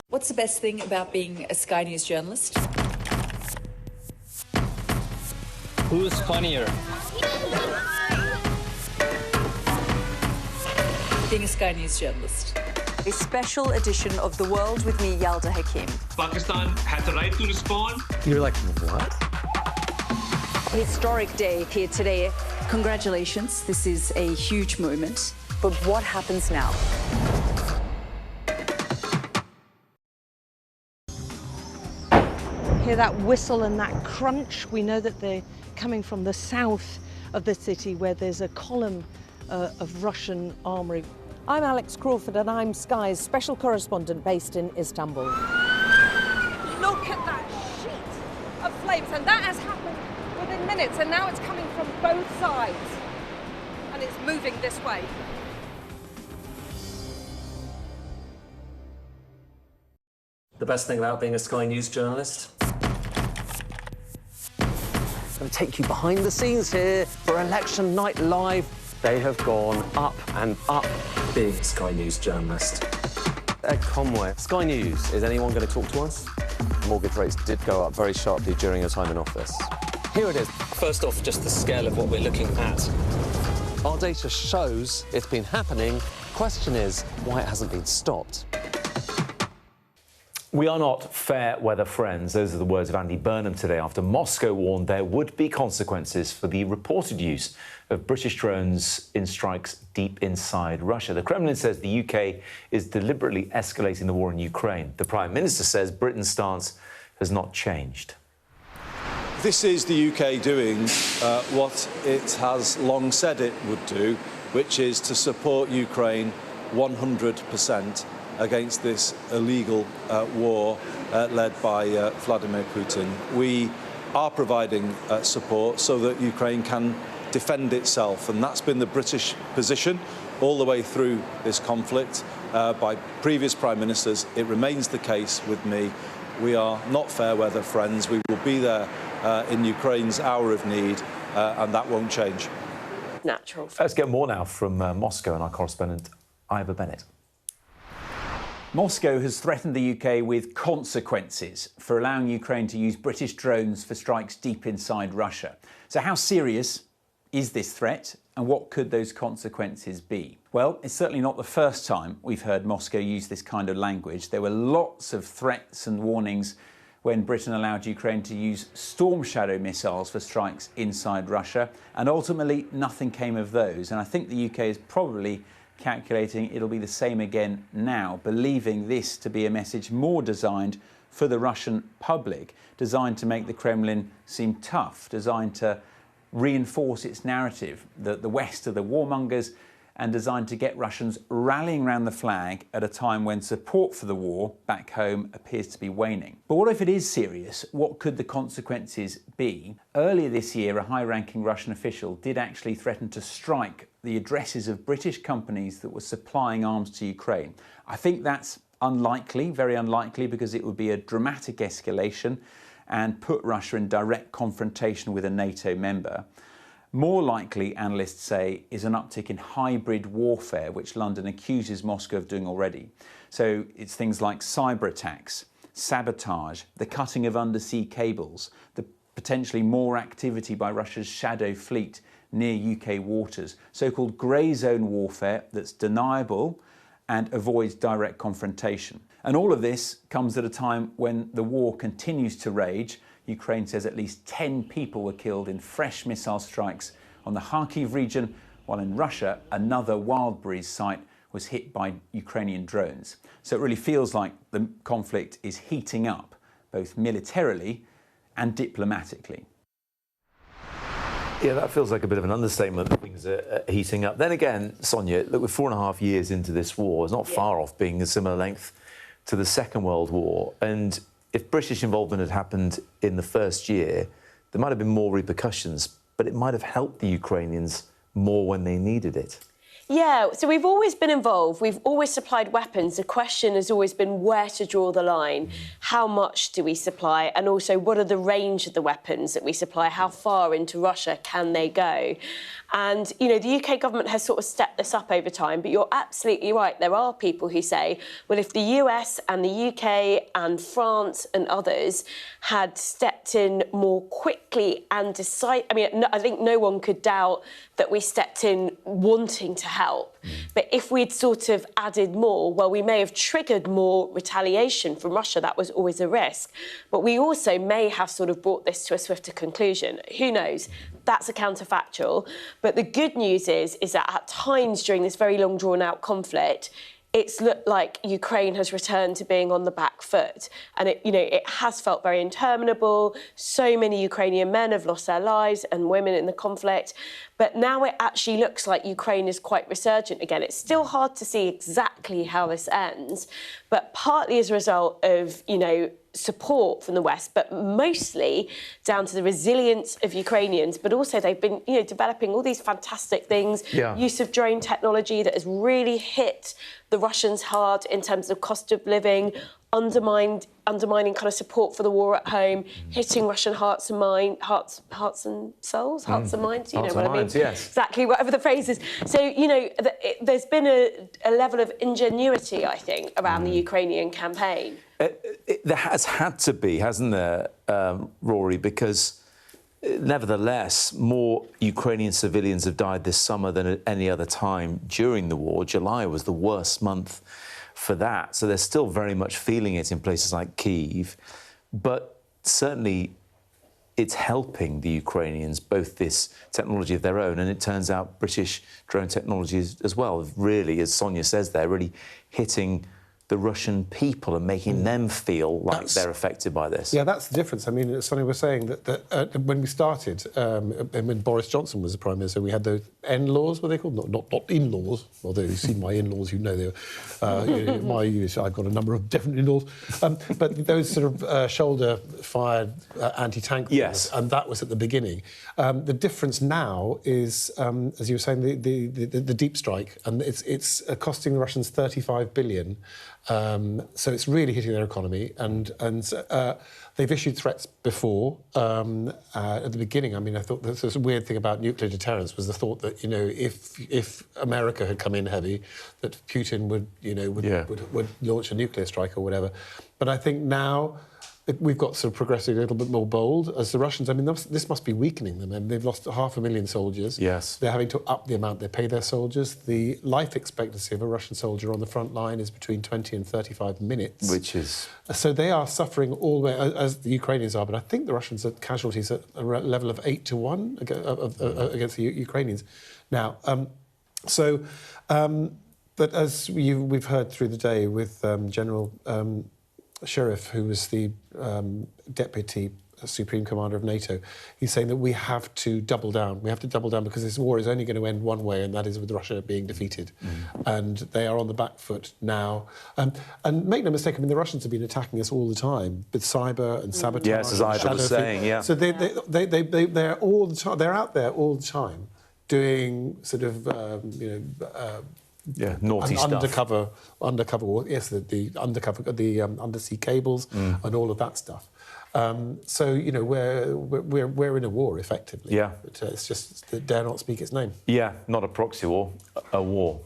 What's the best thing about being a Sky News journalist? Who's funnier? Being a Sky News journalist. A special edition of The World with me, Yalda Hakim. Pakistan had the right to respond. You're like, what? Historic day here today. Congratulations, this is a huge moment. But what happens now? Hear that whistle and that crunch? We know that they're coming from the south of the city where there's a column of Russian armoury. I'm Alex Crawford and I'm Sky's special correspondent based in Istanbul. Look at that sheet of flames, and that has happened within minutes, and now it's coming from both sides and it's moving this way. The best thing about being a Sky News journalist? I'm going to take you behind the scenes here for Election Night Live. They have gone up and up. Being a Sky News journalist. Ed Conway, Sky News, is anyone going to talk to us? Mortgage rates did go up very sharply during your time in office. Here it is. First off, just the scale of what we're looking at. Our data shows it's been happening. Question is, why it hasn't been stopped. We are not fair weather friends. Those are the words of Andy Burnham today after Moscow warned there would be consequences for the reported use of British drones in strikes deep inside Russia. The Kremlin says the UK is deliberately escalating the war in Ukraine. The Prime Minister says Britain's stance has not changed. This is the UK doing what it has long said it would do, which is to support Ukraine 100% against this illegal war led by Vladimir Putin. We are providing support so that Ukraine can defend itself, and that's been the British position all the way through this conflict by previous Prime Ministers. It remains the case with me. We are not fair weather friends. We will be there in Ukraine's hour of need, and that won't change. Natural. Let's get more now from Moscow and our correspondent Ivor Bennett. Moscow has threatened the UK with consequences for allowing Ukraine to use British drones for strikes deep inside Russia. So how serious is this threat, and what could those consequences be? Well, it's certainly not the first time we've heard Moscow use this kind of language. There were lots of threats and warnings when Britain allowed Ukraine to use Storm Shadow missiles for strikes inside Russia, and ultimately nothing came of those. And I think the UK is probably calculating it'll be the same again now, believing this to be a message more designed for the Russian public, designed to make the Kremlin seem tough, designed to reinforce its narrative that the West are the warmongers, and designed to get Russians rallying around the flag at a time when support for the war back home appears to be waning. But what if it is serious? What could the consequences be? Earlier this year, a high-ranking Russian official did actually threaten to strike the addresses of British companies that were supplying arms to Ukraine. I think that's unlikely, very unlikely, because it would be a dramatic escalation and put Russia in direct confrontation with a NATO member. More likely, analysts say, is an uptick in hybrid warfare, which London accuses Moscow of doing already. So it's things like cyber attacks, sabotage, the cutting of undersea cables, the potentially more activity by Russia's shadow fleet near UK waters, so-called grey zone warfare that's deniable and avoids direct confrontation. And all of this comes at a time when the war continues to rage. Ukraine says at least 10 people were killed in fresh missile strikes on the Kharkiv region, while in Russia, another Wildberries site was hit by Ukrainian drones. So it really feels like the conflict is heating up, both militarily and diplomatically. Yeah, that feels like a bit of an understatement that things are heating up. Then again, Sonia, look, we're 4.5 years into this war. It's not far off being a similar length to the Second World War. And if British involvement had happened in the first year, there might have been more repercussions, but it might have helped the Ukrainians more when they needed it. Yeah, so we've always been involved. We've always supplied weapons. The question has always been where to draw the line. How much do we supply? And also, what are the range of the weapons that we supply? How far into Russia can they go? And, you know, the UK government has sort of stepped this up over time, but you're absolutely right. There are people who say, well, if the US and the UK and France and others had stepped in more quickly and decided... I mean, I think no one could doubt that we stepped in wanting to help. But if we'd sort of added more, well, we may have triggered more retaliation from Russia. That was always a risk. But we also may have sort of brought this to a swifter conclusion. Who knows? That's a counterfactual. But the good news is that at times during this very long, drawn-out conflict, it's looked like Ukraine has returned to being on the back foot. And, it has felt very interminable. So many Ukrainian men have lost their lives and women in the conflict. But now it actually looks like Ukraine is quite resurgent again. It's still hard to see exactly how this ends, but partly as a result of, support from the West, but mostly down to the resilience of Ukrainians. But also they've been, developing all these fantastic things, use of drone technology that has really hit the Russians hard in terms of cost of living, undermining kind of support for the war at home, hitting Russian hearts and souls, hearts and minds, you know what I mean? Yes. Exactly, whatever the phrase is. So, there's been a level of ingenuity, I think, around the Ukrainian campaign. There has had to be, hasn't there, Rory, because nevertheless, more Ukrainian civilians have died this summer than at any other time during the war. July was the worst month for that. So they're still very much feeling it in places like Kyiv. But certainly it's helping the Ukrainians, both this technology of their own, and it turns out British drone technology as well, really, as Sonia says there, really hitting the Russian people and making them feel like they're affected by this. Yeah, that's the difference. I mean, Sonia was saying that when we started, when Boris Johnson was the Prime Minister, we had those N-laws, what are they called? Not in-laws, although you've seen my in-laws, you know I've got a number of different in-laws. But those sort of shoulder-fired anti-tank yes, and that was at the beginning. The difference now is, as you were saying, the deep strike, and it's costing the Russians 35 billion. So it's really hitting their economy, and they've issued threats before. At the beginning, I mean, I thought this was a weird thing about nuclear deterrence was the thought that, you know, if America had come in heavy, that Putin would launch a nuclear strike or whatever. But I think now we've got sort of progressively a little bit more bold as the Russians. I mean, this must be weakening them. I mean, they've lost 500,000 soldiers. Yes. They're having to up the amount they pay their soldiers. The life expectancy of a Russian soldier on the front line is between 20 and 35 minutes. Which is... So they are suffering all the way, as the Ukrainians are, but I think the Russians are casualties at a level of 8 to 1 against the Ukrainians. Now, but as we've heard through the day with General Sheriff, who was the Deputy Supreme Commander of NATO, he's saying that we have to double down. We have to double down because this war is only going to end one way, and that is with Russia being defeated. And they are on the back foot now. And make no mistake, I mean, the Russians have been attacking us all the time with cyber and sabotage. Yes, as I was saying, yeah. So they're all the time. They're out there all the time doing sort of, naughty stuff. Undercover war. Yes, the undersea cables and all of that stuff. So you know we're in a war effectively. Yeah, but it's just that dare not speak its name. Yeah, not a proxy war, a war.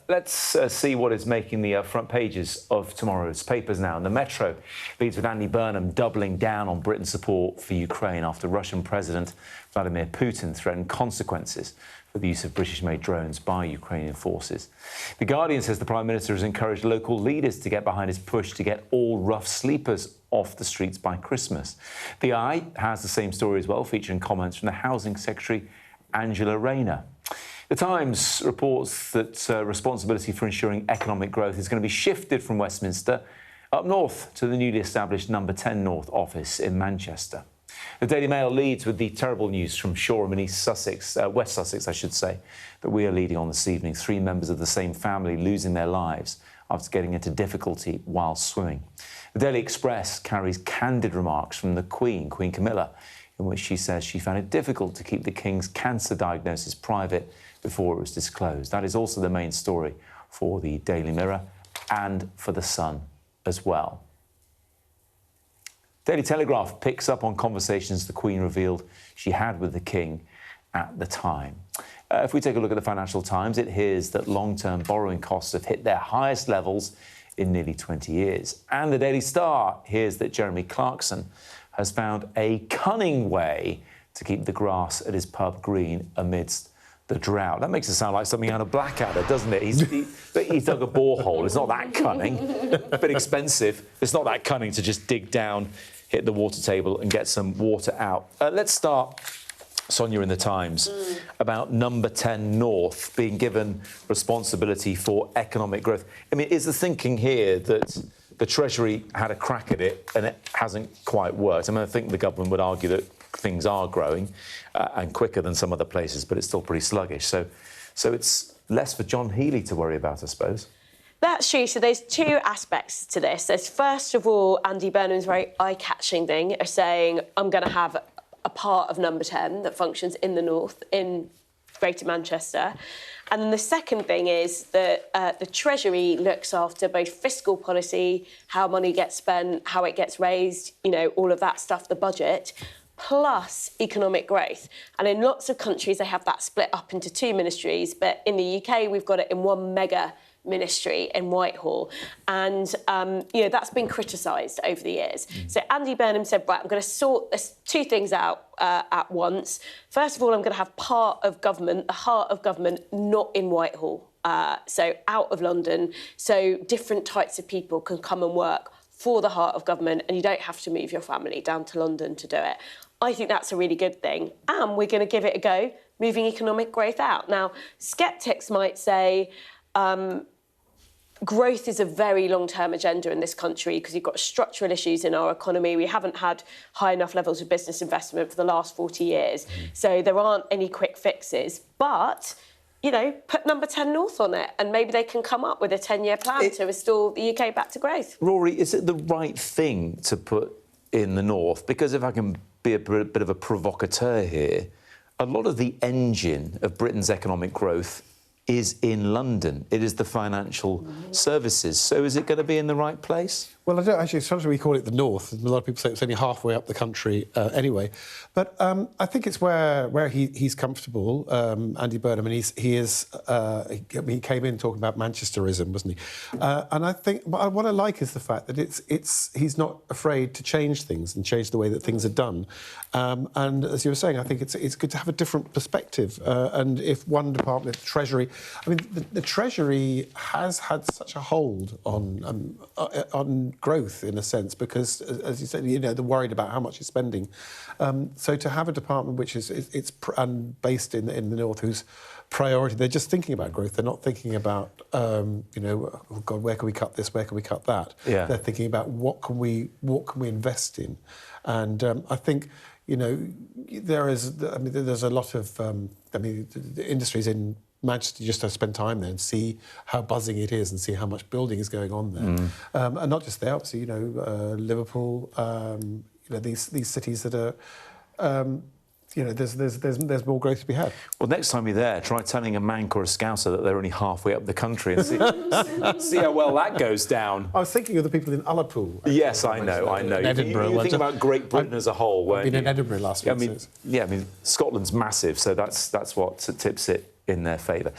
Let's see what is making the front pages of tomorrow's papers now. And the Metro leads with Andy Burnham doubling down on Britain's support for Ukraine after Russian President Vladimir Putin threatened consequences for the use of British-made drones by Ukrainian forces. The Guardian says the Prime Minister has encouraged local leaders to get behind his push to get all rough sleepers off the streets by Christmas. The Eye has the same story as well, featuring comments from the Housing Secretary, Angela Rayner. The Times reports that responsibility for ensuring economic growth is going to be shifted from Westminster up north to the newly established No. 10 North office in Manchester. The Daily Mail leads with the terrible news from Shoreham in West Sussex, I should say, that we are leading on this evening. 3 members of the same family losing their lives after getting into difficulty while swimming. The Daily Express carries candid remarks from the Queen Camilla, in which she says she found it difficult to keep the King's cancer diagnosis private before it was disclosed. That is also the main story for the Daily Mirror and for The Sun as well. Daily Telegraph picks up on conversations the Queen revealed she had with the King at the time. If we take a look at the Financial Times, it hears that long-term borrowing costs have hit their highest levels in nearly 20 years. And the Daily Star hears that Jeremy Clarkson has found a cunning way to keep the grass at his pub green amidst the drought. That makes it sound like something out of Blackadder, doesn't it? He's dug a borehole. It's not that cunning. A bit expensive. It's not that cunning to just dig down, hit the water table and get some water out. Let's start, Sonia, in the Times, about No. 10 North being given responsibility for economic growth. I mean, is the thinking here that the Treasury had a crack at it and it hasn't quite worked? I mean, I think the government would argue that things are growing and quicker than some other places, but it's still pretty sluggish. So it's less for John Healey to worry about, I suppose. That's true. So there's 2 aspects to this. There's, first of all, Andy Burnham's very eye-catching thing of saying, I'm going to have a part of No. 10 that functions in the north, in Greater Manchester. And then the second thing is that the Treasury looks after both fiscal policy, how money gets spent, how it gets raised, you know, all of that stuff, the budget, plus economic growth. And in lots of countries, they have that split up into 2 ministries. But in the UK, we've got it in one mega ministry in Whitehall. And, that's been criticised over the years. So Andy Burnham said, right, I'm going to sort this 2 things out at once. First of all, I'm going to have part of government, the heart of government, not in Whitehall. so out of London, so different types of people can come and work for the heart of government, and you don't have to move your family down to London to do it. I think that's a really good thing, and we're going to give it a go, moving economic growth out. Now, sceptics might say growth is a very long-term agenda in this country because you've got structural issues in our economy. We haven't had high enough levels of business investment for the last 40 years, so there aren't any quick fixes. But, you know, put number 10 North on it and maybe they can come up with a 10-year plan to restore the UK back to growth. Rory, is it the right thing to put in the North? Because if I can be a bit of a provocateur here, a lot of the engine of Britain's economic growth is in London. It is the financial services. So is it going to be in the right place? Well, I don't actually. Sometimes we call it the North. A lot of people say it's only halfway up the country anyway. But I think it's where he's comfortable. Andy Burnham, and he came in talking about Manchesterism, wasn't he? And I think what I like is the fact that he's not afraid to change things and change the way that things are done. And as you were saying, I think it's good to have a different perspective. And if one department, the Treasury, I mean, the Treasury has had such a hold on growth in a sense because, as you said, you know, they're worried about how much you're spending. So to have a department which is based in the North, whose priority, they're just thinking about growth. They're not thinking about, you know, oh God, where can we cut this? Where can we cut that? Yeah. They're thinking about what can we invest in, and I think, you know, there's a lot of, the industries in Manchester, just to spend time there and see how buzzing it is and see how much building is going on there. And not just there, obviously, you know, Liverpool, you know, these cities that are, you know, there's more growth to be had. Well, next time you're there, try telling a Manc or a Scouser that they're only halfway up the country and see how well that goes down. I was thinking of the people in Ullapool. Yes, I know. In Edinburgh. You think about Great Britain as a whole, weren't you? I've been in Edinburgh last week. I mean, yeah, I mean, Scotland's massive, so that's what tips it in their favour.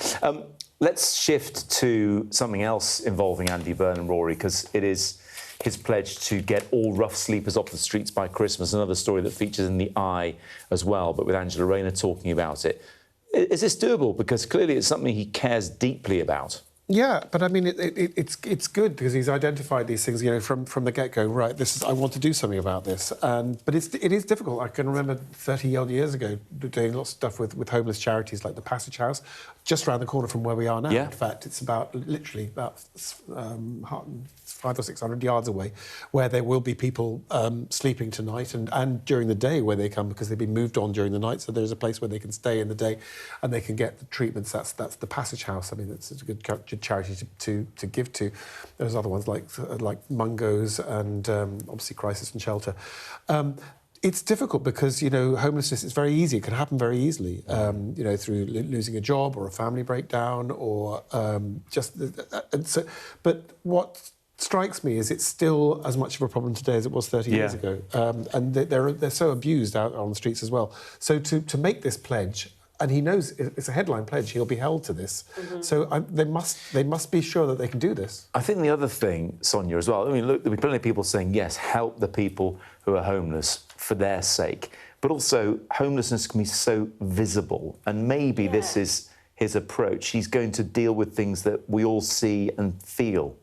Let's shift to something else involving Andy Burnham, Rory, because it is his pledge to get all rough sleepers off the streets by Christmas, another story that features in the Eye as well, but with Angela Rayner talking about it. Is this doable? Because clearly it's something he cares deeply about. Yeah, but I mean, it's good because he's identified these things, you know, from the get-go. Right, I want to do something about this, but it is difficult. I can remember 30-odd years ago doing lots of stuff with homeless charities like the Passage House, just around the corner from where we are now. Yeah. In fact, it's literally about 500 or 600 yards away, where there will be people sleeping tonight and during the day where they come because they've been moved on during the night. So there's a place where they can stay in the day and they can get the treatments. That's the Passage House. I mean, it's a good charity to give to. There's other ones like Mungo's and obviously Crisis and Shelter. It's difficult because, you know, homelessness is very easy. It can happen very easily, you know, through losing a job or a family breakdown or but what strikes me is it's still as much of a problem today as it was 30 years ago. And they're so abused out on the streets as well. So to make this pledge, and he knows it's a headline pledge, he'll be held to this. So they must be sure that they can do this. I think the other thing, Sonia, as well, I mean, look, there'll be plenty of people saying, yes, help the people who are homeless for their sake. But also, homelessness can be so visible. And maybe this is his approach. He's going to deal with things that we all see and feel.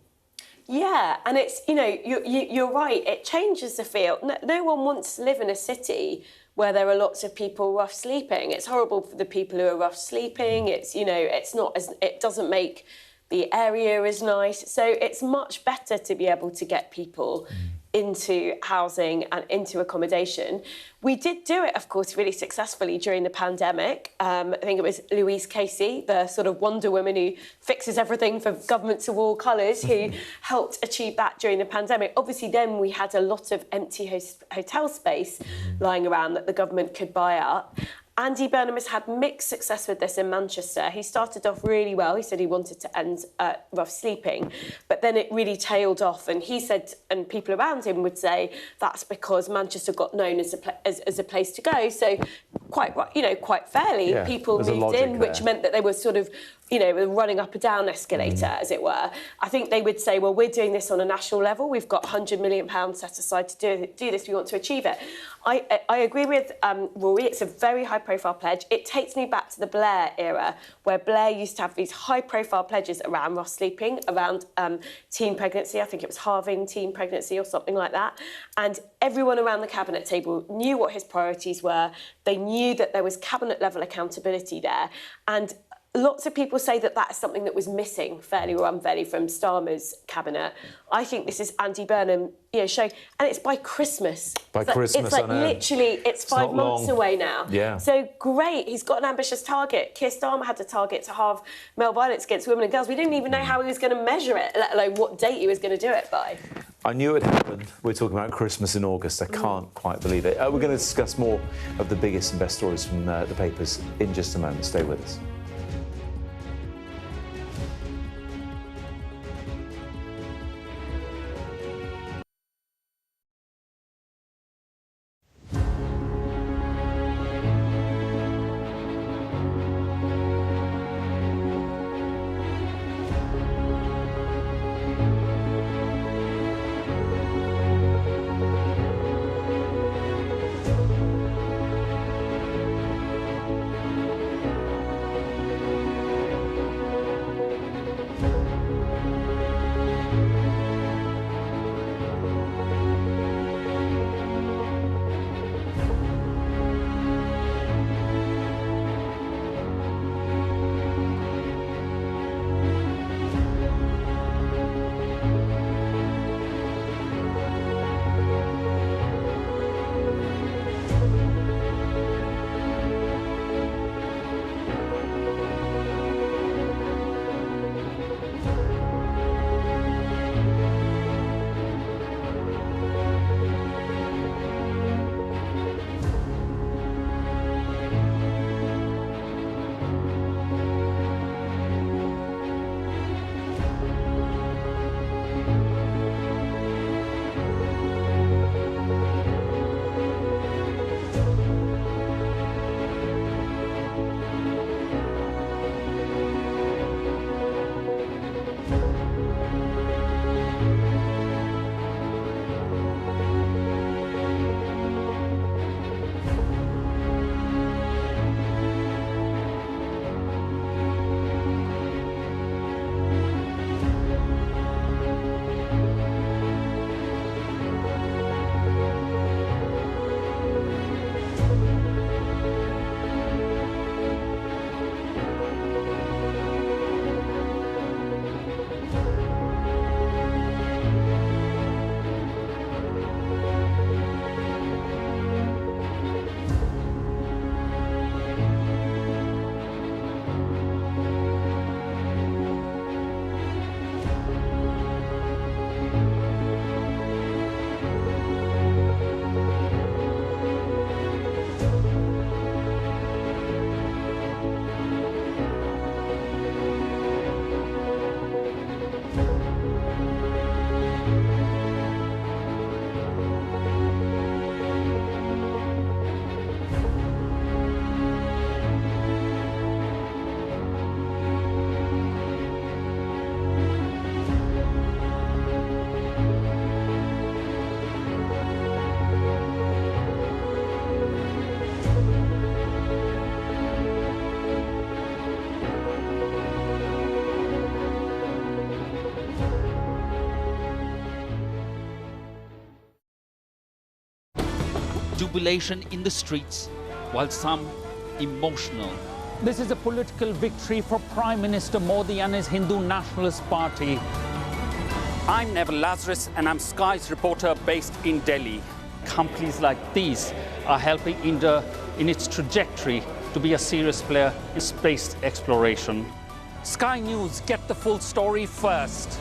Yeah, and it's, you know, you're right, it changes the feel. No one wants to live in a city where there are lots of people rough sleeping. It's horrible for the people who are rough sleeping. It's, you know, it doesn't make the area as nice. So it's much better to be able to get people into housing and into accommodation. We did do it, of course, really successfully during the pandemic. I think it was Louise Casey, the sort of Wonder Woman who fixes everything for governments of all colours, who helped achieve that during the pandemic. Obviously, then we had a lot of empty hotel space lying around that the government could buy up. Andy Burnham has had mixed success with this in Manchester. He started off really well. He said he wanted to end rough sleeping, but then it really tailed off. And he said, and people around him would say, that's because Manchester got known as a place to go. So quite fairly, people moved in, which meant that they were sort of you know, running up a down escalator, as it were. I think they would say, well, we're doing this on a national level. We've got £100 million set aside to do this. We want to achieve it. I agree with Rory. It's a very high-profile pledge. It takes me back to the Blair era, where Blair used to have these high-profile pledges around Ross sleeping, around teen pregnancy. I think it was halving teen pregnancy or something like that. And everyone around the cabinet table knew what his priorities were. They knew that there was cabinet-level accountability there. And lots of people say that that is something that was missing, fairly or unfairly, from Starmer's cabinet. I think this is Andy Burnham, you know, showing, and it's by Christmas. By Christmas, it's like I know. literally, it's 5 months away now. Yeah. So great, he's got an ambitious target. Keir Starmer had a target to halve male violence against women and girls. We didn't even know how he was going to measure it, let alone what date he was going to do it by. I knew it happened. We're talking about Christmas in August. I can't quite believe it. We're going to discuss more of the biggest and best stories from the papers in just a moment. Stay with us. Jubilation in the streets, while some emotional. This is a political victory for Prime Minister Modi and his Hindu Nationalist Party. I'm Neville Lazarus and I'm Sky's reporter based in Delhi. Companies like these are helping India in its trajectory to be a serious player in space exploration. Sky News, get the full story first.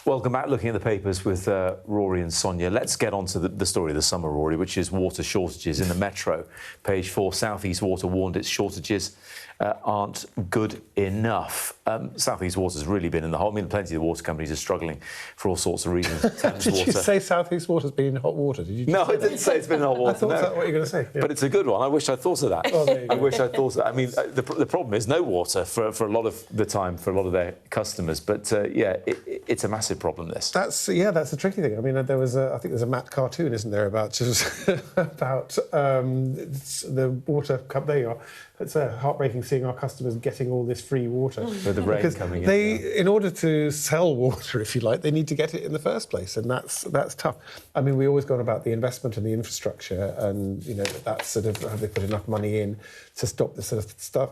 Welcome back, looking at the papers with Rory and Sonia. Let's get on to the story of the summer, Rory, which is water shortages in the metro. Page 4, South East Water warned its shortages aren't good enough. South East Water's really been in the hole. I mean, plenty of the water companies are struggling for all sorts of reasons. Thames Did Water. you say South East Water's been in hot water? Did you? No, I didn't say it's been in hot water. I thought that's what you were going to say. Yeah. But it's a good one. I wish I thought of that. Oh, there you go. I wish I thought of that. I mean, the problem is no water for a lot of the time for a lot of their customers. But yeah, it's a massive problem. This. That's the tricky thing. I mean, I think there's a Matt cartoon, isn't there, about about the water cup. There you are. It's heartbreaking seeing our customers getting all this free water. With the rain coming in. In order to sell water, if you like, they need to get it in the first place, and that's tough. I mean, we always gone about the investment in the infrastructure, and that's sort of have they put enough money in to stop this sort of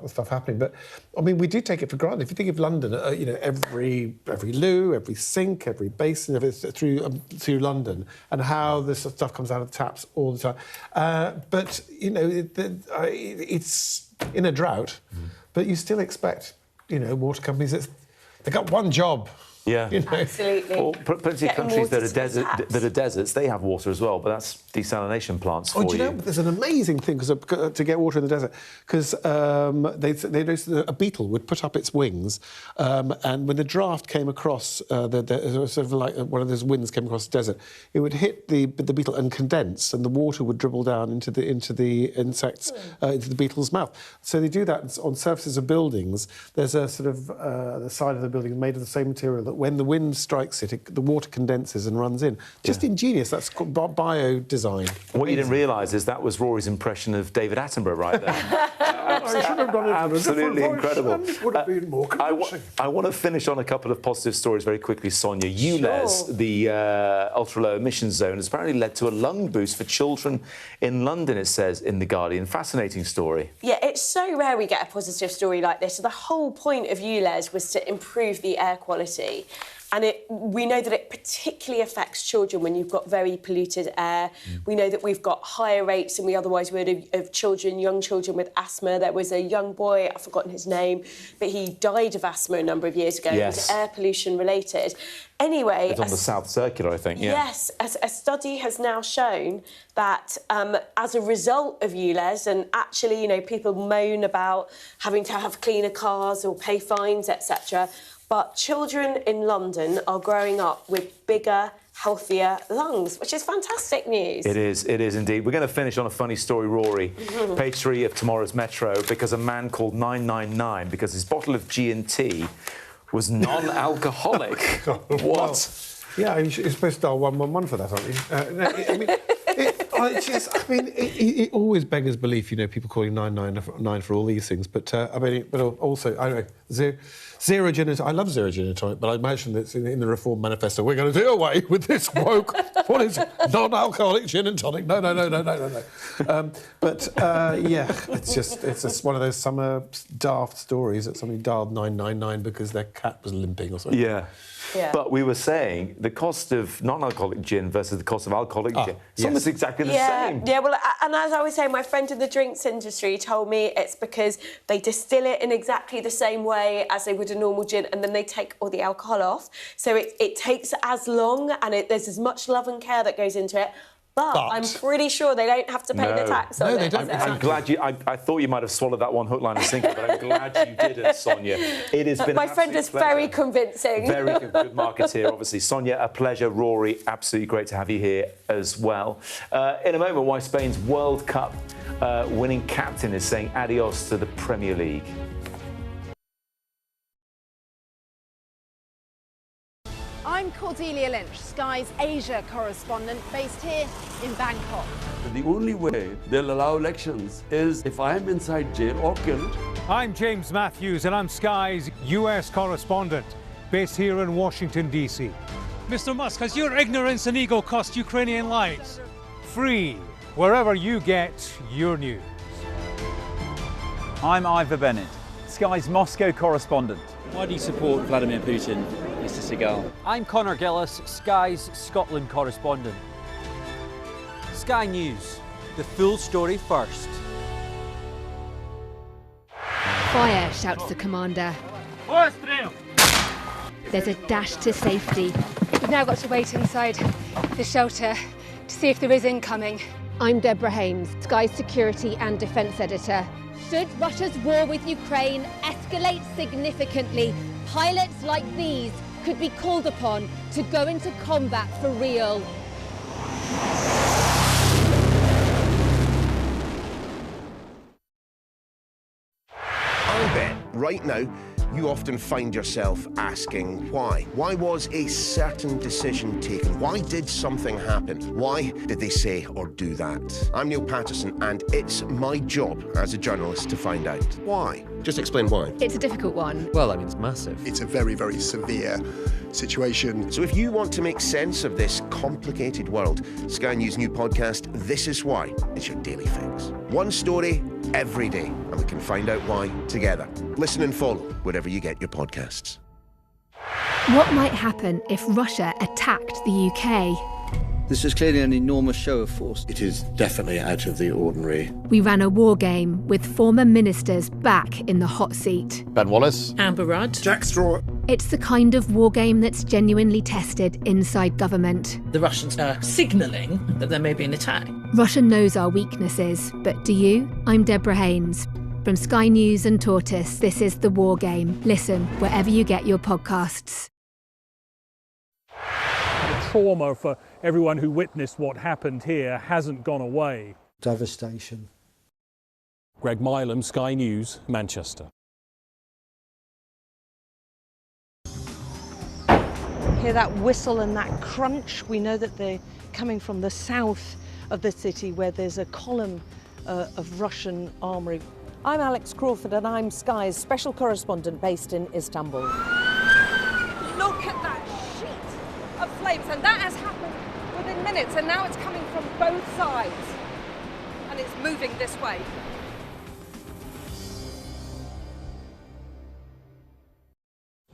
stuff happening. But I mean, we do take it for granted. If you think of London, every loo, every sink, every basin through London, and how this stuff comes out of the taps all the time. But it's in a drought, but you still expect, water companies. They've got one job. Yeah, absolutely. Well, plenty of countries that are deserts, they have water as well, but that's desalination plants for you. Do you know, there's an amazing thing to get water in the desert, because a beetle would put up its wings, and when the draft came across, sort of like one of those winds came across the desert, it would hit the beetle and condense, and the water would dribble down into the insects, into the beetle's mouth. So they do that on surfaces of buildings. There's a sort of the side of the building made of the same material that when the wind strikes it, the water condenses and runs in. Just ingenious. That's bio-design. What you didn't realise is that was Rory's impression of David Attenborough right there. I should have done it. Absolutely incredible. It would have been more convincing. I want to finish on a couple of positive stories very quickly, Sonia. ULEZ, the ultra-low emissions zone, has apparently led to a lung boost for children in London, it says in The Guardian. Fascinating story. Yeah, it's so rare we get a positive story like this. So the whole point of ULEZ was to improve the air quality. And we know that it particularly affects children when you've got very polluted air. We know that we've got higher rates than we otherwise would of young children with asthma. There was a young boy, I've forgotten his name, but he died of asthma a number of years ago. Yes. It was air pollution related. Anyway... It's on the South Circular, I think, yeah. Yes, a study has now shown that as a result of ULEZ, and actually, people moan about having to have cleaner cars or pay fines, etc., but children in London are growing up with bigger, healthier lungs, which is fantastic news. It is indeed. We're going to finish on a funny story, Rory. Page 3 of tomorrow's Metro, because a man called 999 because his bottle of G&T was non-alcoholic. What? Well, yeah, you're supposed to dial 111 for that, aren't you? It always beggars belief, people calling 999 for all these things. But but also, I don't know, zero gin and tonic. I love zero gin and tonic, but I imagine that's in the Reform Manifesto. We're going to do away with this woke. What is non-alcoholic gin and tonic? No. It's just one of those summer daft stories that somebody dialed 999 because their cat was limping or something. Yeah. But we were saying the cost of non-alcoholic gin versus the cost of alcoholic gin, it's almost exactly the same. Yeah, well, and as I was saying, my friend in the drinks industry told me it's because they distill it in exactly the same way as they would a normal gin, and then they take all the alcohol off. So it takes as long, and there's as much love and care that goes into it. But I'm pretty sure they don't have to pay the tax on it. They don't. I'm glad you... I thought you might have swallowed that one hook, line and sinker, but I'm glad you didn't, Sonia. It has been my friend is very convincing. Very good marketeer, obviously. Sonia, a pleasure. Rory, absolutely great to have you here as well. In a moment, why Spain's World Cup winning captain is saying adios to the Premier League. I'm Cordelia Lynch, Sky's Asia correspondent based here in Bangkok. The only way they'll allow elections is if I'm inside jail or killed. I'm James Matthews and I'm Sky's US correspondent based here in Washington, D.C. Mr. Musk, has your ignorance and ego cost Ukrainian lives? Free, wherever you get your news. I'm Ivor Bennett, Sky's Moscow correspondent. Why do you support Vladimir Putin, Mr. Seagal? I'm Conor Gillis, Sky's Scotland correspondent. Sky News, the full story first. Fire, shouts the commander. There's a dash to safety. We've now got to wait inside the shelter to see if there is incoming. I'm Deborah Hames, Sky Security and Defence Editor. should Russia's war with Ukraine escalate significantly, pilots like these could be called upon to go into combat for real. I bet right now you often find yourself asking why. Why was a certain decision taken? Why did something happen? Why did they say or do that? I'm Neil Patterson, and it's my job as a journalist to find out why. Just explain why. It's a difficult one. Well, I mean, it's massive. It's a very, very severe situation. So if you want to make sense of this complicated world, Sky News' new podcast, This Is Why, is your daily fix. One story every day, and we can find out why together. Listen and follow wherever you get your podcasts. What might happen if Russia attacked the UK? This is clearly an enormous show of force. It is definitely out of the ordinary. We ran a war game with former ministers back in the hot seat. Ben Wallace. Amber Rudd. Jack Straw. It's the kind of war game that's genuinely tested inside government. The Russians are signalling that there may be an attack. Russia knows our weaknesses, but do you? I'm Deborah Haynes. From Sky News and Tortoise, this is The War Game. Listen wherever you get your podcasts. The trauma for everyone who witnessed what happened here hasn't gone away. Devastation. Greg Milam, Sky News, Manchester. Hear that whistle and that crunch? We know that they're coming from the south of the city where there's a column of Russian armoury. I'm Alex Crawford and I'm Sky's special correspondent based in Istanbul. Look at that sheet of flames, and that has happened within minutes, and now it's coming from both sides and it's moving this way.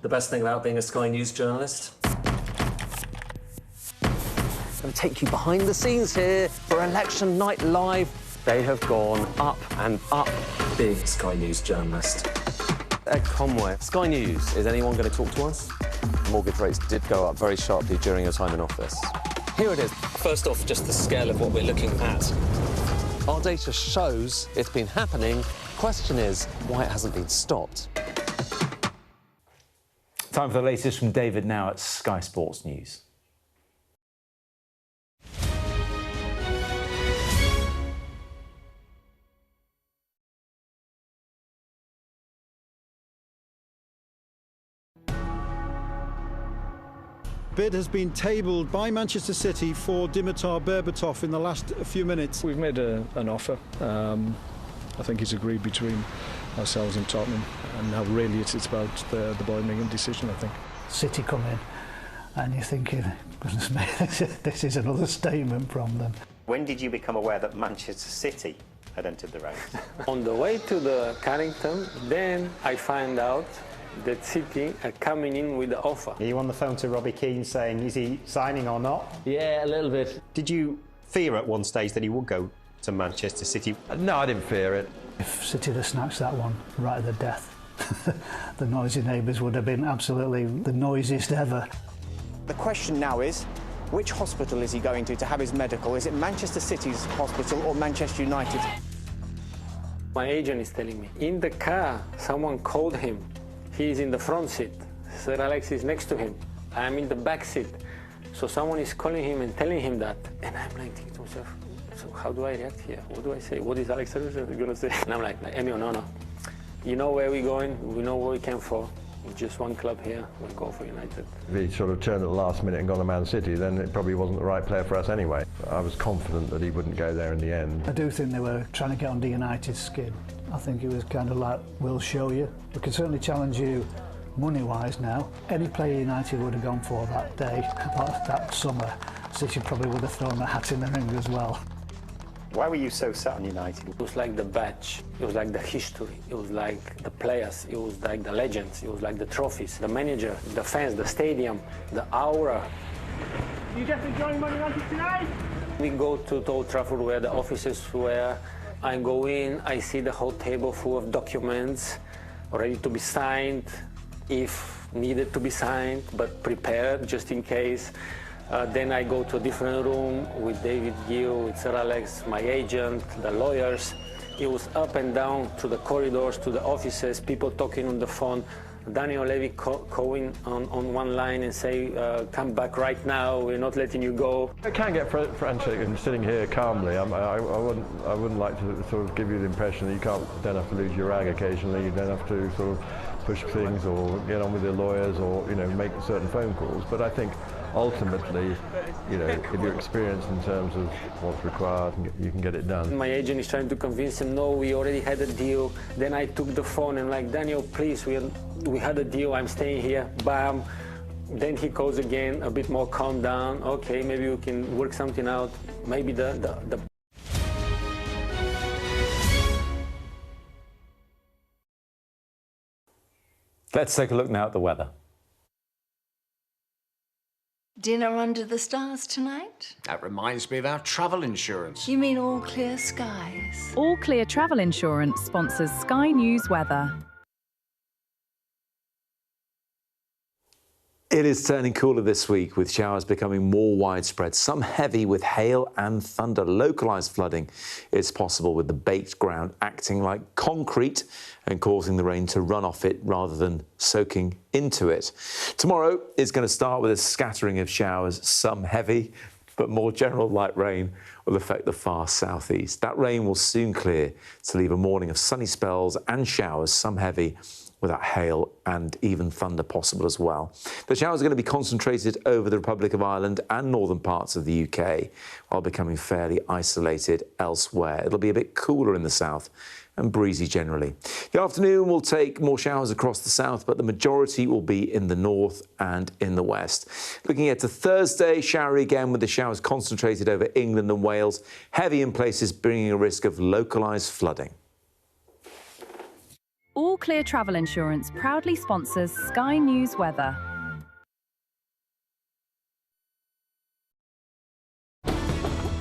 The best thing about being a Sky News journalist? I'm going to take you behind the scenes here for Election Night Live. They have gone up and up. Being a Sky News journalist. Ed Conway, Sky News, is anyone going to talk to us? Mortgage rates did go up very sharply during your time in office. Here it is. First off, just the scale of what we're looking at. Our data shows it's been happening. Question is, why it hasn't been stopped. Time for the latest from David now at Sky Sports News. Bid has been tabled by Manchester City for Dimitar Berbatov in the last few minutes. We've made an offer. I think it's agreed between ourselves and Tottenham, and now really it's about the Birmingham decision, I think. City come in and you're thinking, goodness me, this is another statement from them. When did you become aware that Manchester City had entered the race? On the way to the Carrington, then I find out that City are coming in with the offer. Are you on the phone to Robbie Keane saying, is he signing or not? Yeah, a little bit. Did you fear at one stage that he would go to Manchester City? No, I didn't fear it. If City had snatched that one right at the death, the noisy neighbours would have been absolutely the noisiest ever. The question now is, which hospital is he going to have his medical? Is it Manchester City's hospital or Manchester United? My agent is telling me, in the car, someone called him. He's in the front seat. Sir Alex is next to him. I'm in the back seat. So someone is calling him and telling him that. And I'm like thinking to myself, so how do I react here? What do I say? What is Alex going to say? And I'm like, Emil, no. You know where we're going. We know what we came for. Just one club here. We'll go for United. If he sort of turned at the last minute and gone to Man City, then it probably wasn't the right player for us anyway. I was confident that he wouldn't go there in the end. I do think they were trying to get under United's skin. I think it was kind of like, we'll show you. We can certainly challenge you money-wise now. Any player United would have gone for that day, that summer, City probably would have thrown their hat in the ring as well. Why were you so set on United? It was like the badge, it was like the history, it was like the players, it was like the legends, it was like the trophies, the manager, the fans, the stadium, the aura. You definitely joining Man United tonight? We go to Old Trafford where the offices were. I go in, I see the whole table full of documents ready to be signed, if needed to be signed, but prepared just in case. Then I go to a different room with David Gill, with Sir Alex, my agent, the lawyers. It was up and down to the corridors, to the offices, people talking on the phone. Daniel Levy calling on one line and say, come back right now, we're not letting you go. I can get frantic and sitting here calmly. I wouldn't like to sort of give you the impression that you don't have to lose your rag occasionally, you don't have to sort of push things or get on with your lawyers or, you know, make certain phone calls. But I think ultimately, you know, if you're experienced in terms of what's required, you can get it done. My agent is trying to convince him, no, we already had a deal. Then I took the phone and like, Daniel, please, we had a deal, I'm staying here, bam. Then he calls again, a bit more calm down. Okay, maybe we can work something out. Maybe the Let's take a look now at the weather. Dinner under the stars tonight? That reminds me of our travel insurance. You mean All Clear Skies? All Clear Travel Insurance sponsors Sky News Weather. It is turning cooler this week, with showers becoming more widespread, some heavy with hail and thunder. Localised flooding is possible, with the baked ground acting like concrete and causing the rain to run off it rather than soaking into it. Tomorrow is going to start with a scattering of showers, some heavy, but more general light rain will affect the far southeast. That rain will soon clear to leave a morning of sunny spells and showers, some heavy, with that hail and even thunder possible as well. The showers are going to be concentrated over the Republic of Ireland and northern parts of the UK, while becoming fairly isolated elsewhere. It'll be a bit cooler in the south and breezy generally. The afternoon will take more showers across the south, but the majority will be in the north and in the west. Looking ahead to Thursday, showery again, with the showers concentrated over England and Wales, heavy in places, bringing a risk of localised flooding. All Clear Travel Insurance proudly sponsors Sky News Weather.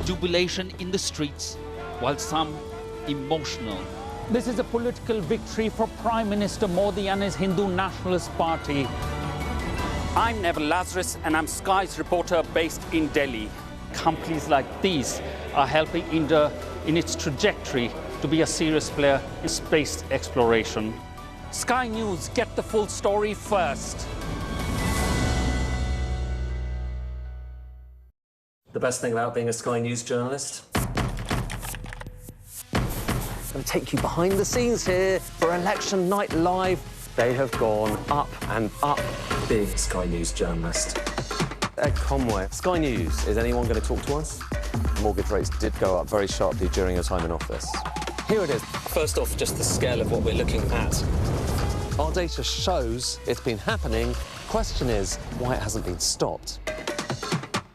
Jubilation in the streets, while some emotional. This is a political victory for Prime Minister Modi and his Hindu Nationalist Party. I'm Neville Lazarus and I'm Sky's reporter based in Delhi. Companies like these are helping India in its trajectory to be a serious player in space exploration. Sky News, get the full story first. The best thing about being a Sky News journalist? I'm going to take you behind the scenes here for Election Night Live. They have gone up and up. Being a Sky News journalist. Ed Conway, Sky News, is anyone going to talk to us? Mortgage rates did go up very sharply during your time in office. Here it is. First off, just the scale of what we're looking at. Our data shows it's been happening. Question is, why it hasn't been stopped.